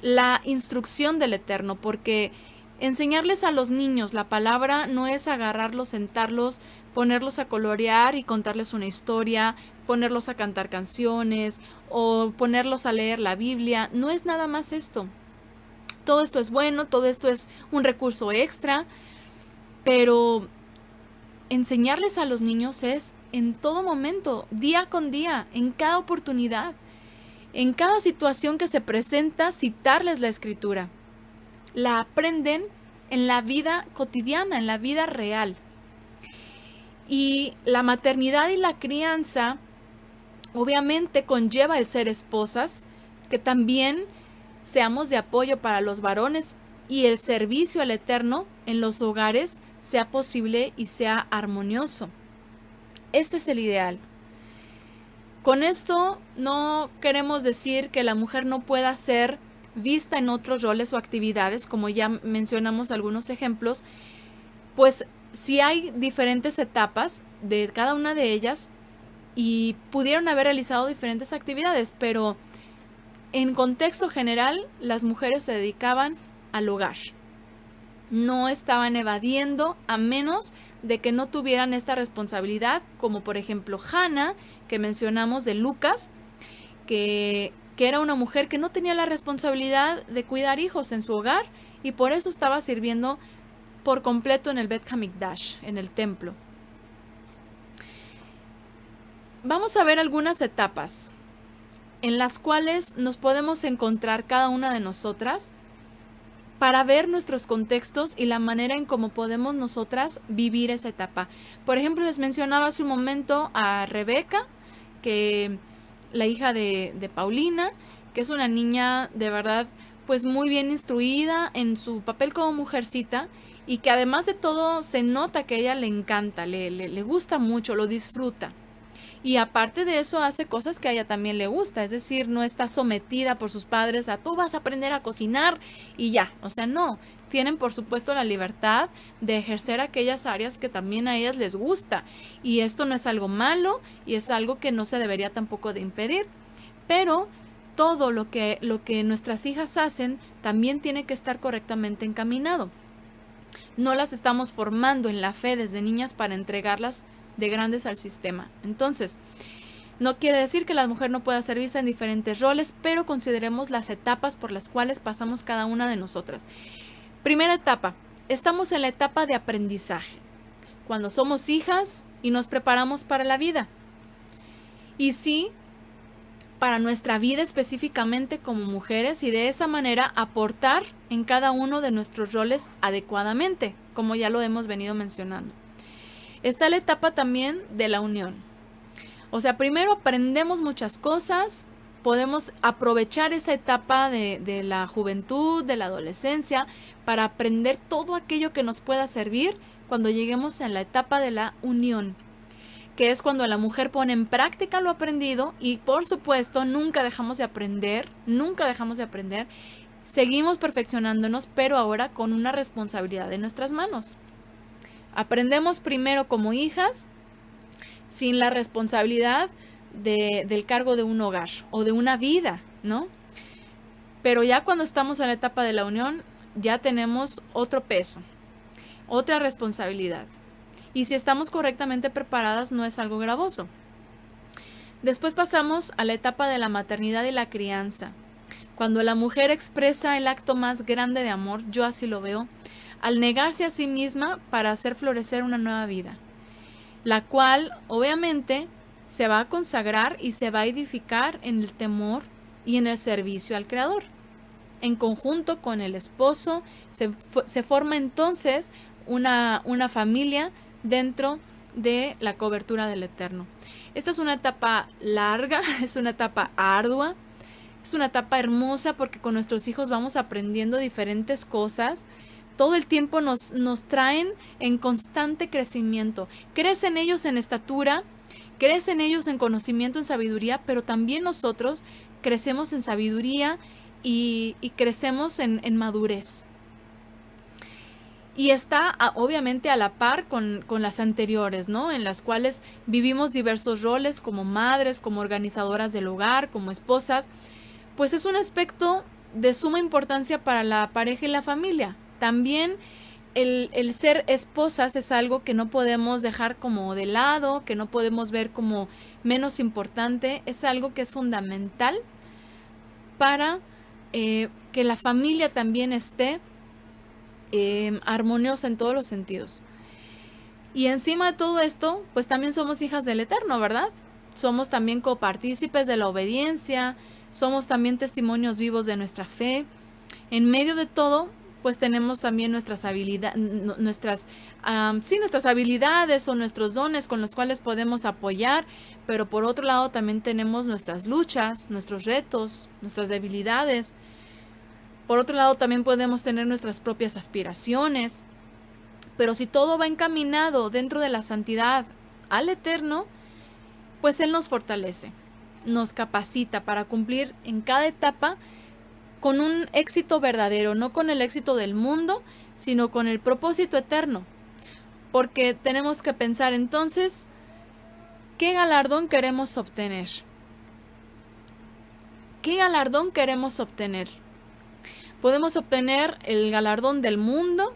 la instrucción del Eterno, porque enseñarles a los niños la palabra no es agarrarlos, sentarlos, ponerlos a colorear y contarles una historia, ponerlos a cantar canciones o ponerlos a leer la Biblia. No es nada más esto. Todo esto es bueno, todo esto es un recurso extra, pero enseñarles a los niños es en todo momento, día con día, en cada oportunidad, en cada situación que se presenta, citarles la escritura. La aprenden en la vida cotidiana, en la vida real. Y la maternidad y la crianza obviamente conlleva el ser esposas, que también seamos de apoyo para los varones y el servicio al Eterno en los hogares sea posible y sea armonioso. Este es el ideal. Con esto no queremos decir que la mujer no pueda ser vista en otros roles o actividades, como ya mencionamos algunos ejemplos, pues sí hay diferentes etapas de cada una de ellas y pudieron haber realizado diferentes actividades, pero en contexto general las mujeres se dedicaban al hogar. No estaban evadiendo a menos de que no tuvieran esta responsabilidad, como por ejemplo Hannah, que mencionamos de Lucas, que era una mujer que no tenía la responsabilidad de cuidar hijos en su hogar y por eso estaba sirviendo por completo en el Bet Hamikdash, en el templo. Vamos a ver algunas etapas en las cuales nos podemos encontrar cada una de nosotras para ver nuestros contextos y la manera en cómo podemos nosotras vivir esa etapa. Por ejemplo, les mencionaba hace un momento a Rebeca, que la hija de Paulina, que es una niña de verdad pues muy bien instruida en su papel como mujercita y que además de todo se nota que a ella le encanta, le gusta mucho, lo disfruta. Y aparte de eso hace cosas que a ella también le gusta, es decir, no está sometida por sus padres a tú vas a aprender a cocinar y ya, o sea, no, tienen por supuesto la libertad de ejercer aquellas áreas que también a ellas les gusta y esto no es algo malo y es algo que no se debería tampoco de impedir, pero todo lo que nuestras hijas hacen también tiene que estar correctamente encaminado. No las estamos formando en la fe desde niñas para entregarlas de grandes al sistema. Entonces, no quiere decir que la mujer no pueda ser vista en diferentes roles, pero consideremos las etapas por las cuales pasamos cada una de nosotras. Primera etapa, estamos en la etapa de aprendizaje, cuando somos hijas y nos preparamos para la vida. Y sí, para nuestra vida específicamente como mujeres y de esa manera aportar en cada uno de nuestros roles adecuadamente, como ya lo hemos venido mencionando. Está la etapa también de la unión. O sea, primero aprendemos muchas cosas, podemos aprovechar esa etapa de la juventud, de la adolescencia, para aprender todo aquello que nos pueda servir cuando lleguemos a la etapa de la unión, que es cuando la mujer pone en práctica lo aprendido y por supuesto nunca dejamos de aprender, seguimos perfeccionándonos, pero ahora con una responsabilidad en nuestras manos. Aprendemos primero como hijas, sin la responsabilidad del cargo de un hogar o de una vida, ¿no? Pero ya cuando estamos en la etapa de la unión, ya tenemos otro peso, otra responsabilidad. Y si estamos correctamente preparadas, no es algo gravoso. Después pasamos a la etapa de la maternidad y la crianza. Cuando la mujer expresa el acto más grande de amor, yo así lo veo, al negarse a sí misma para hacer florecer una nueva vida, la cual obviamente se va a consagrar y se va a edificar en el temor y en el servicio al Creador. En conjunto con el esposo se forma entonces una familia dentro de la cobertura del Eterno. Esta es una etapa larga, es una etapa ardua, es una etapa hermosa porque con nuestros hijos vamos aprendiendo diferentes cosas. Todo el tiempo nos traen en constante crecimiento. Crecen ellos en estatura, crecen ellos en conocimiento, en sabiduría, pero también nosotros crecemos en sabiduría y crecemos en madurez. y está obviamente a la par con las anteriores, ¿no? En las cuales vivimos diversos roles como madres, como organizadoras del hogar, como esposas, pues es un aspecto de suma importancia para la pareja y la familia. También el ser esposas es algo que no podemos dejar como de lado, que no podemos ver como menos importante, es algo que es fundamental para que la familia también esté armoniosa en todos los sentidos. Y encima de todo esto, pues también somos hijas del Eterno, ¿verdad? Somos también copartícipes de la obediencia, somos también testimonios vivos de nuestra fe. En medio de todo, pues tenemos también nuestras nuestras habilidades o nuestros dones con los cuales podemos apoyar, pero por otro lado también tenemos nuestras luchas, nuestros retos, nuestras debilidades. Por otro lado también podemos tener nuestras propias aspiraciones, pero si todo va encaminado dentro de la santidad al Eterno, pues Él nos fortalece, nos capacita para cumplir en cada etapa con un éxito verdadero, no con el éxito del mundo, sino con el propósito eterno. Porque tenemos que pensar entonces, ¿qué galardón queremos obtener? ¿Qué galardón queremos obtener? Podemos obtener el galardón del mundo,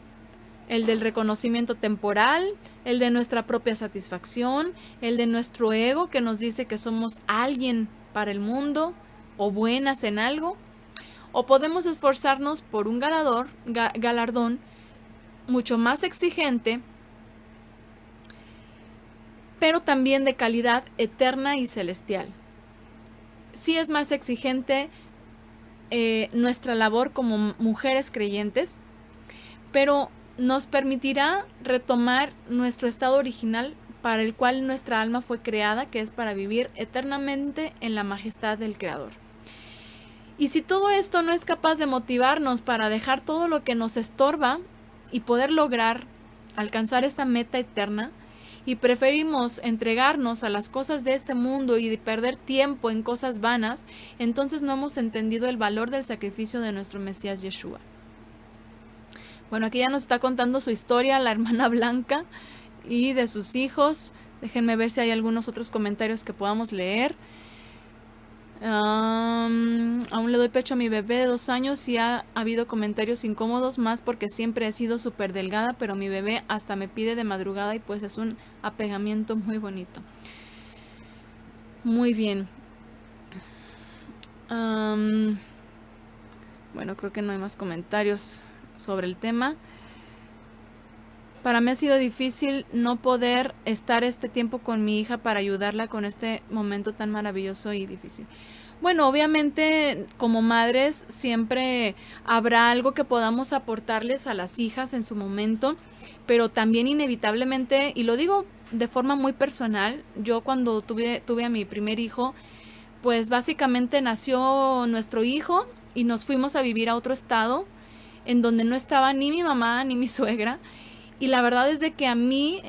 el del reconocimiento temporal, el de nuestra propia satisfacción, el de nuestro ego que nos dice que somos alguien para el mundo o buenas en algo. O podemos esforzarnos por un galardón mucho más exigente, pero también de calidad eterna y celestial. Sí es más exigente nuestra labor como mujeres creyentes, pero nos permitirá retomar nuestro estado original para el cual nuestra alma fue creada, que es para vivir eternamente en la majestad del Creador. Y si todo esto no es capaz de motivarnos para dejar todo lo que nos estorba y poder lograr alcanzar esta meta eterna, y preferimos entregarnos a las cosas de este mundo y de perder tiempo en cosas vanas, entonces no hemos entendido el valor del sacrificio de nuestro Mesías Yeshua. Bueno, aquí ya nos está contando su historia la hermana Blanca y de sus hijos. Déjenme ver si hay algunos otros comentarios que podamos leer. Aún le doy pecho a mi bebé de 2 años y ha habido comentarios incómodos, más porque siempre he sido súper delgada, pero mi bebé hasta me pide de madrugada y pues es un apegamiento muy bonito. Muy bien. Bueno, creo que no hay más comentarios sobre el tema. Para mí ha sido difícil no poder estar este tiempo con mi hija para ayudarla con este momento tan maravilloso y difícil. Bueno, obviamente como madres siempre habrá algo que podamos aportarles a las hijas en su momento, pero también inevitablemente, y lo digo de forma muy personal, yo cuando tuve a mi primer hijo, pues básicamente nació nuestro hijo y nos fuimos a vivir a otro estado en donde no estaba ni mi mamá ni mi suegra. Y la verdad es de que a mí,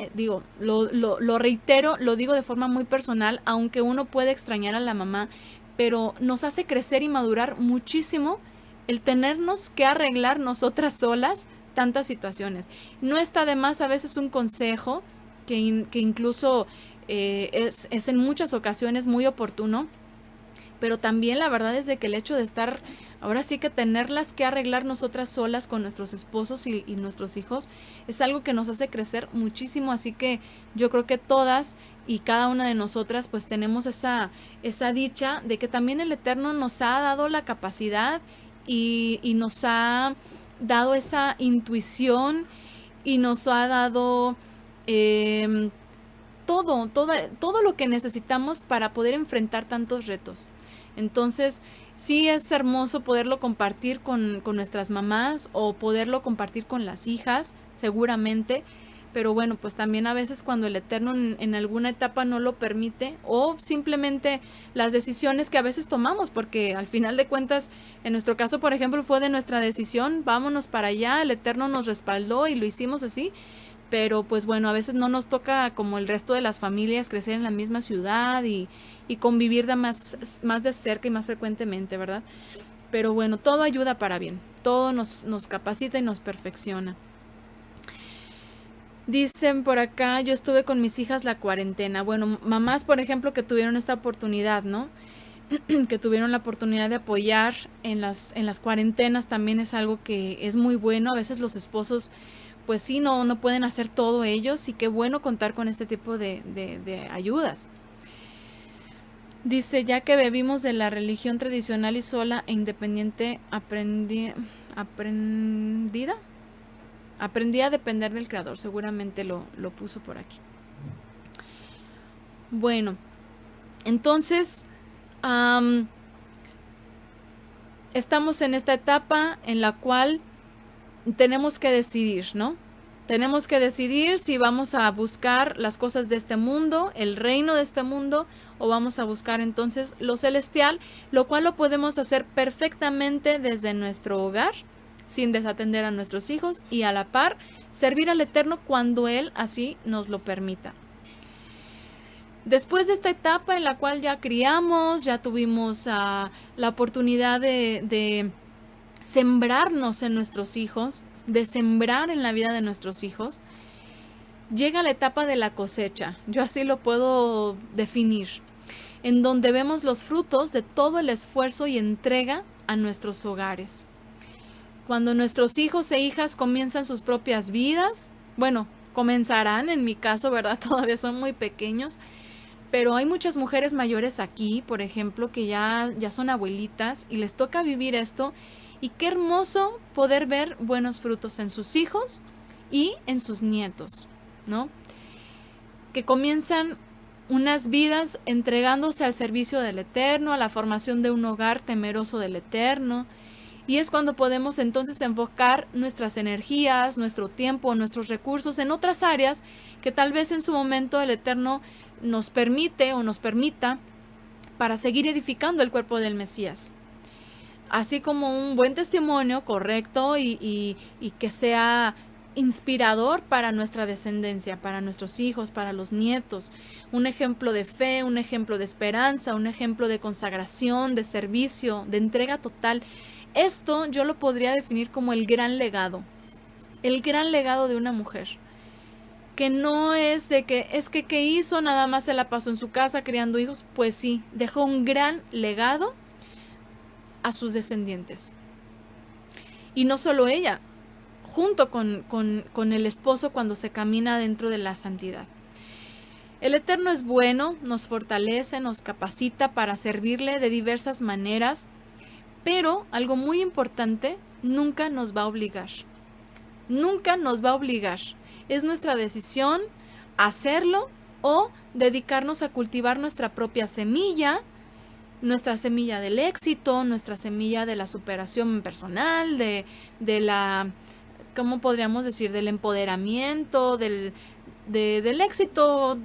lo reitero, lo digo de forma muy personal, aunque uno puede extrañar a la mamá, pero nos hace crecer y madurar muchísimo el tenernos que arreglar nosotras solas tantas situaciones. No está de más a veces un consejo que incluso es en muchas ocasiones muy oportuno, pero también la verdad es de que el hecho de estar, ahora sí que tenerlas que arreglar nosotras solas con nuestros esposos y nuestros hijos, es algo que nos hace crecer muchísimo, así que yo creo que todas y cada una de nosotras pues tenemos esa dicha de que también el Eterno nos ha dado la capacidad y nos ha dado esa intuición y nos ha dado todo lo que necesitamos para poder enfrentar tantos retos. Entonces, sí es hermoso poderlo compartir con nuestras mamás o poderlo compartir con las hijas, seguramente, pero bueno, pues también a veces cuando el Eterno en alguna etapa no lo permite, o simplemente las decisiones que a veces tomamos, porque al final de cuentas, en nuestro caso, por ejemplo, fue de nuestra decisión, vámonos para allá, el Eterno nos respaldó y lo hicimos así. Pero pues bueno, a veces no nos toca como el resto de las familias crecer en la misma ciudad y convivir más de cerca y más frecuentemente, ¿verdad? Pero bueno, todo ayuda para bien, todo nos capacita y nos perfecciona. Dicen por acá, yo estuve con mis hijas la cuarentena. Bueno, mamás, por ejemplo, que tuvieron esta oportunidad, ¿no? Que tuvieron la oportunidad de apoyar en las cuarentenas también es algo que es muy bueno. A veces los esposos, pues sí, no pueden hacer todo ellos y qué bueno contar con este tipo de ayudas. Dice, ya que bebimos de la religión tradicional y sola e independiente, aprendí a depender del creador. Seguramente lo puso por aquí. Bueno, entonces estamos en esta etapa en la cual tenemos que decidir, ¿no? Tenemos que decidir si vamos a buscar las cosas de este mundo, el reino de este mundo, o vamos a buscar entonces lo celestial, lo cual lo podemos hacer perfectamente desde nuestro hogar, sin desatender a nuestros hijos y a la par servir al Eterno cuando Él así nos lo permita. Después de esta etapa en la cual ya criamos, ya tuvimos la oportunidad de sembrarnos en nuestros hijos, de sembrar en la vida de nuestros hijos, llega la etapa de la cosecha. Yo así lo puedo definir, en donde vemos los frutos de todo el esfuerzo y entrega a nuestros hogares. Cuando nuestros hijos e hijas comienzan sus propias vidas, bueno, comenzarán en mi caso, ¿verdad? Todavía son muy pequeños, pero hay muchas mujeres mayores aquí, por ejemplo, que ya son abuelitas y les toca vivir esto. Y qué hermoso poder ver buenos frutos en sus hijos y en sus nietos, ¿no? Que comienzan unas vidas entregándose al servicio del Eterno, a la formación de un hogar temeroso del Eterno. Y es cuando podemos entonces enfocar nuestras energías, nuestro tiempo, nuestros recursos en otras áreas que tal vez en su momento el Eterno nos permite o nos permita para seguir edificando el cuerpo del Mesías. Así como un buen testimonio correcto y que sea inspirador para nuestra descendencia, para nuestros hijos, para los nietos. Un ejemplo de fe, un ejemplo de esperanza, un ejemplo de consagración, de servicio, de entrega total. Esto yo lo podría definir como el gran legado de una mujer. Que no es de que, es que ¿qué hizo? Nada más se la pasó en su casa criando hijos. Pues sí, dejó un gran legado a sus descendientes. Y no solo ella, junto con el esposo cuando se camina dentro de la santidad. El Eterno es bueno, nos fortalece, nos capacita para servirle de diversas maneras, pero algo muy importante, nunca nos va a obligar. Nunca nos va a obligar. Es nuestra decisión hacerlo o dedicarnos a cultivar nuestra propia semilla, nuestra semilla del éxito, nuestra semilla de la superación personal, de la, ¿cómo podríamos decir? Del empoderamiento, del éxito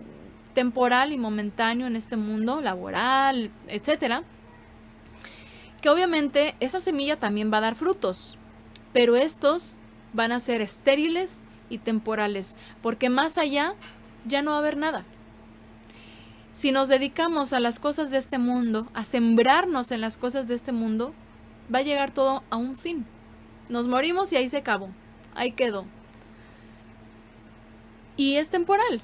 temporal y momentáneo en este mundo laboral, etcétera. Que obviamente esa semilla también va a dar frutos, pero estos van a ser estériles y temporales, porque más allá ya no va a haber nada. Si nos dedicamos a las cosas de este mundo, a sembrarnos en las cosas de este mundo, va a llegar todo a un fin. Nos morimos y ahí se acabó, ahí quedó. Y es temporal,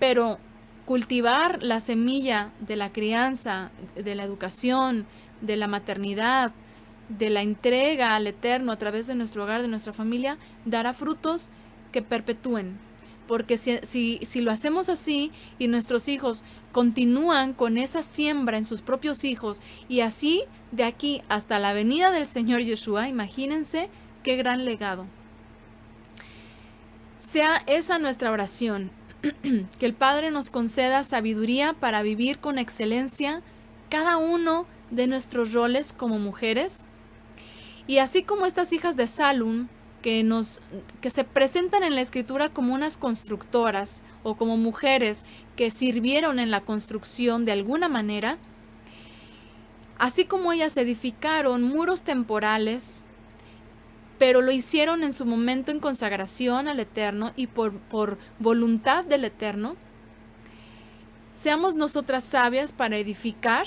pero cultivar la semilla de la crianza, de la educación, de la maternidad, de la entrega al Eterno a través de nuestro hogar, de nuestra familia, dará frutos que perpetúen. Porque si lo hacemos así y nuestros hijos continúan con esa siembra en sus propios hijos y así de aquí hasta la venida del Señor Yeshua, imagínense qué gran legado. Sea esa nuestra oración, que el Padre nos conceda sabiduría para vivir con excelencia cada uno de nuestros roles como mujeres. Y así como estas hijas de Salum, que se presentan en la escritura como unas constructoras o como mujeres que sirvieron en la construcción de alguna manera, así como ellas edificaron muros temporales, pero lo hicieron en su momento en consagración al Eterno y por voluntad del Eterno, seamos nosotras sabias para edificar,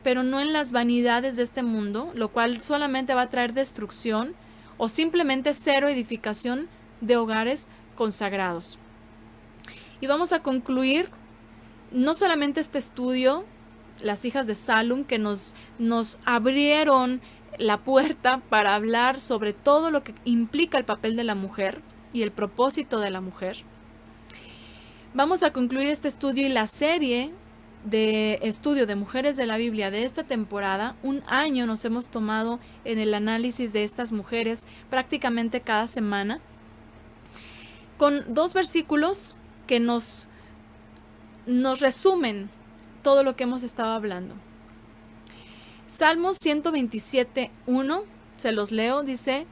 pero no en las vanidades de este mundo, lo cual solamente va a traer destrucción o simplemente cero edificación de hogares consagrados. Y vamos a concluir no solamente este estudio, las hijas de Salum, que nos abrieron la puerta para hablar sobre todo lo que implica el papel de la mujer y el propósito de la mujer. Vamos a concluir este estudio y la serie de estudio de mujeres de la Biblia de esta temporada. Un año nos hemos tomado en el análisis de estas mujeres prácticamente cada semana, con 2 versículos que nos resumen todo lo que hemos estado hablando. Salmos 127:1, se los leo, dice: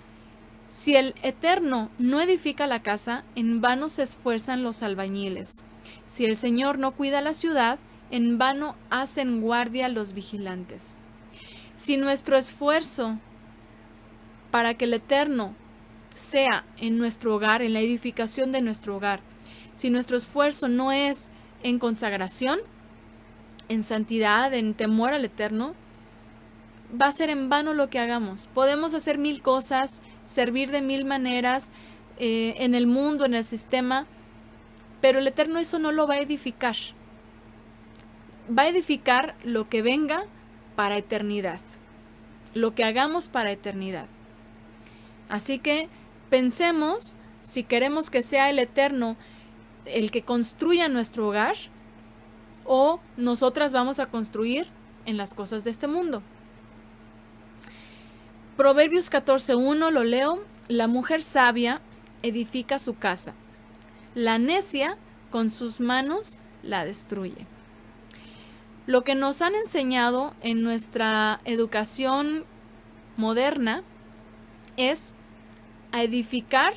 si el Eterno no edifica la casa, en vano se esfuerzan los albañiles. Si el Señor no cuida la ciudad, en vano hacen guardia los vigilantes. Si nuestro esfuerzo para que el Eterno sea en nuestro hogar, en la edificación de nuestro hogar, si nuestro esfuerzo no es en consagración, en santidad, en temor al Eterno, va a ser en vano lo que hagamos. Podemos hacer 1000 cosas, servir de 1000 maneras en el mundo, en el sistema, pero el Eterno eso no lo va a edificar. Va a edificar lo que venga para eternidad, lo que hagamos para eternidad. Así que pensemos si queremos que sea el Eterno el que construya nuestro hogar, o nosotras vamos a construir en las cosas de este mundo. Proverbios 14:1 lo leo: la mujer sabia edifica su casa, la necia con sus manos la destruye. Lo que nos han enseñado en nuestra educación moderna es a edificar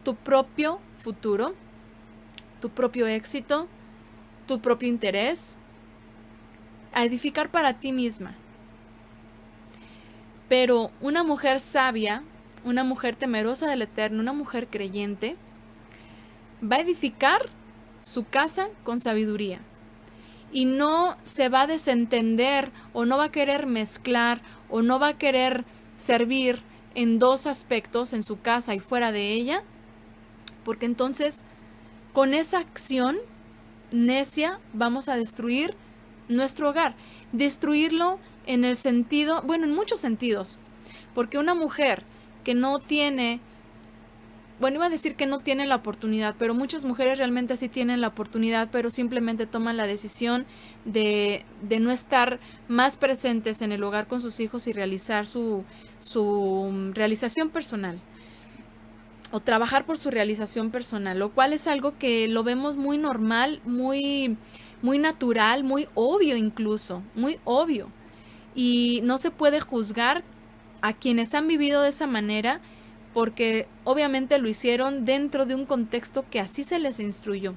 tu propio futuro, tu propio éxito, tu propio interés, a edificar para ti misma. Pero una mujer sabia, una mujer temerosa del Eterno, una mujer creyente, va a edificar su casa con sabiduría. Y no se va a desentender, o no va a querer mezclar, o no va a querer servir en 2 aspectos, en su casa y fuera de ella, porque entonces con esa acción necia vamos a destruir nuestro hogar. Destruirlo en el sentido, bueno, en muchos sentidos, porque una mujer que no tiene, bueno, iba a decir que no tiene la oportunidad, pero muchas mujeres realmente sí tienen la oportunidad, pero simplemente toman la decisión de no estar más presentes en el hogar con sus hijos y realizar su realización personal, o trabajar por su realización personal, lo cual es algo que lo vemos muy normal, muy natural, muy obvio incluso, muy obvio. Y no se puede juzgar a quienes han vivido de esa manera, porque obviamente lo hicieron dentro de un contexto que así se les instruyó.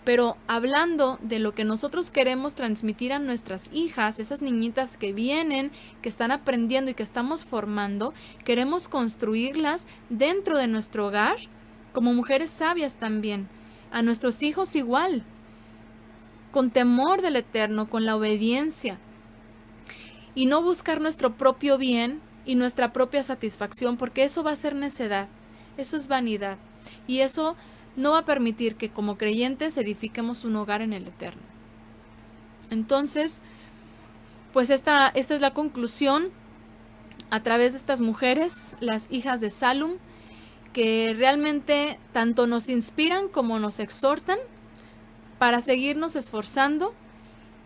Pero hablando de lo que nosotros queremos transmitir a nuestras hijas, esas niñitas que vienen, que están aprendiendo y que estamos formando, queremos construirlas dentro de nuestro hogar como mujeres sabias también. A nuestros hijos igual, con temor del Eterno, con la obediencia. Y no buscar nuestro propio bien y nuestra propia satisfacción, porque eso va a ser necedad, eso es vanidad. Y eso no va a permitir que como creyentes edifiquemos un hogar en el Eterno. Entonces, pues esta es la conclusión a través de estas mujeres, las hijas de Salum, que realmente tanto nos inspiran como nos exhortan para seguirnos esforzando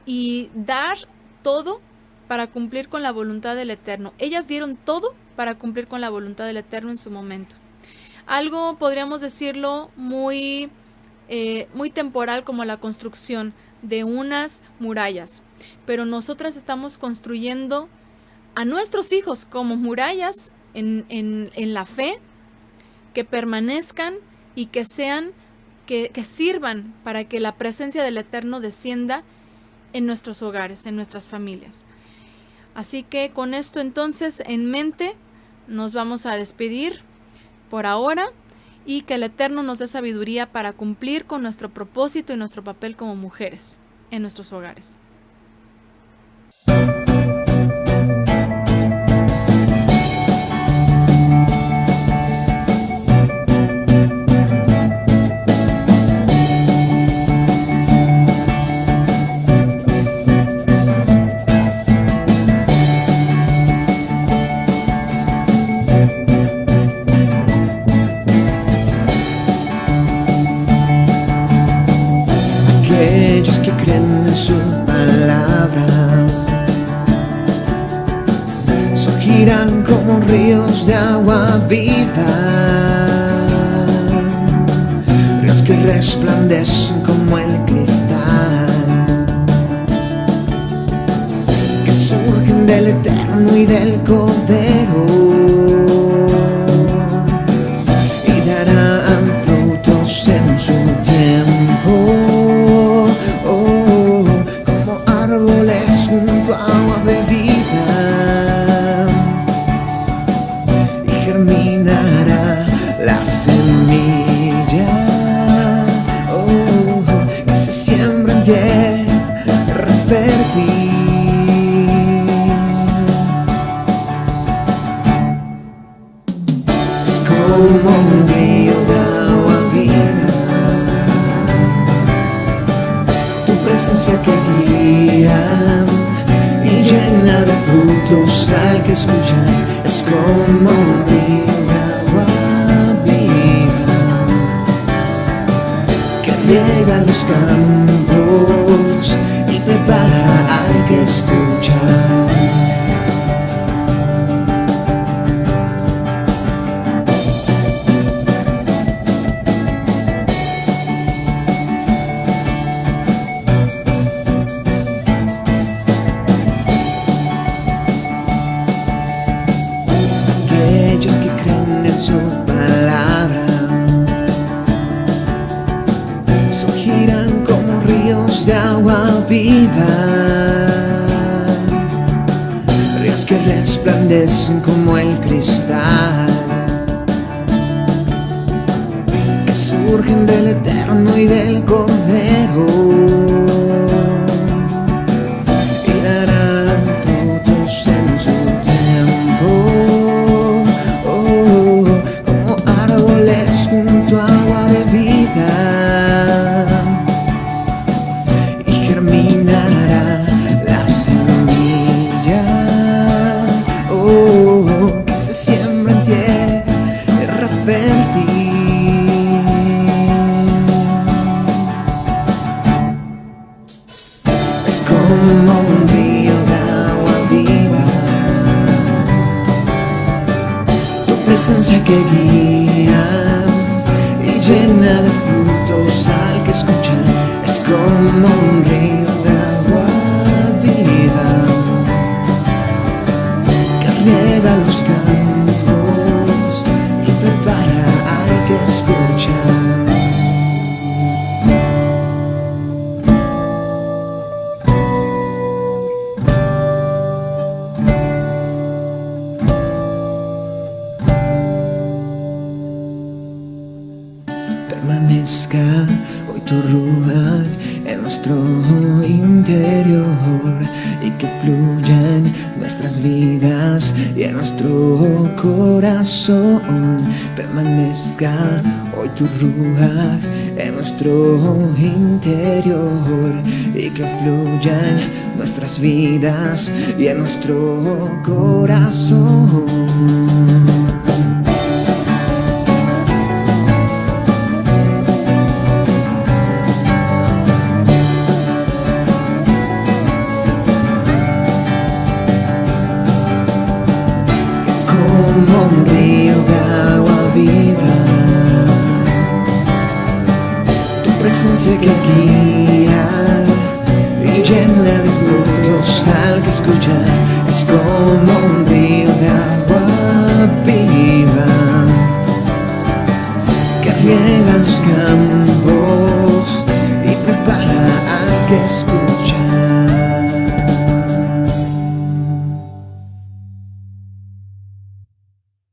y dar todo para cumplir con la voluntad del Eterno. Ellas dieron todo para cumplir con la voluntad del Eterno en su momento. Algo, podríamos decirlo, muy temporal, como la construcción de unas murallas. Pero nosotras estamos construyendo a nuestros hijos como murallas en la fe, que permanezcan y que sean, que sirvan para que la presencia del Eterno descienda en nuestros hogares, en nuestras familias. Así que con esto entonces en mente nos vamos a despedir por ahora, y que el Eterno nos dé sabiduría para cumplir con nuestro propósito y nuestro papel como mujeres en nuestros hogares. palabra. Surgirán como ríos de agua viva, ríos que resplandecen como el cristal, que surgen del Eterno y del Cordero, y darán frutos en su tiempo, como árboles junto a agua de vida, y germinará la semilla, que se siembra en tierra fértil. Como un río de agua viva, tu presencia que guía y llena de frutos al que escucha. Es como un río de agua viva que riega los campos y prepara al que escucha. Aquellos que creen en su palabra surgirán como ríos de agua viva, ríos que resplandecen como el cristal, que surgen del Eterno y del Cordero, y darán frutos en su tiempo, como árboles junto a agua de vida, y germinará la semilla, que se siembra en tierra fértil. Es como un río de agua viva, tu presencia que guía y llena de frutos al que escucha. Es como un río de agua viva que riega los campos y prepara al que escucha. Permanezca hoy tu ruaj en nuestro interior, y que fluyan nuestras vidas y en nuestro corazón. Permanezca hoy tu ruaj en nuestro interior, y que fluyan nuestras vidas y en nuestro corazón. Como un río de agua viva, tu presencia que guía y llena de frutos al que escucha. Es como un río de agua viva que riega los campos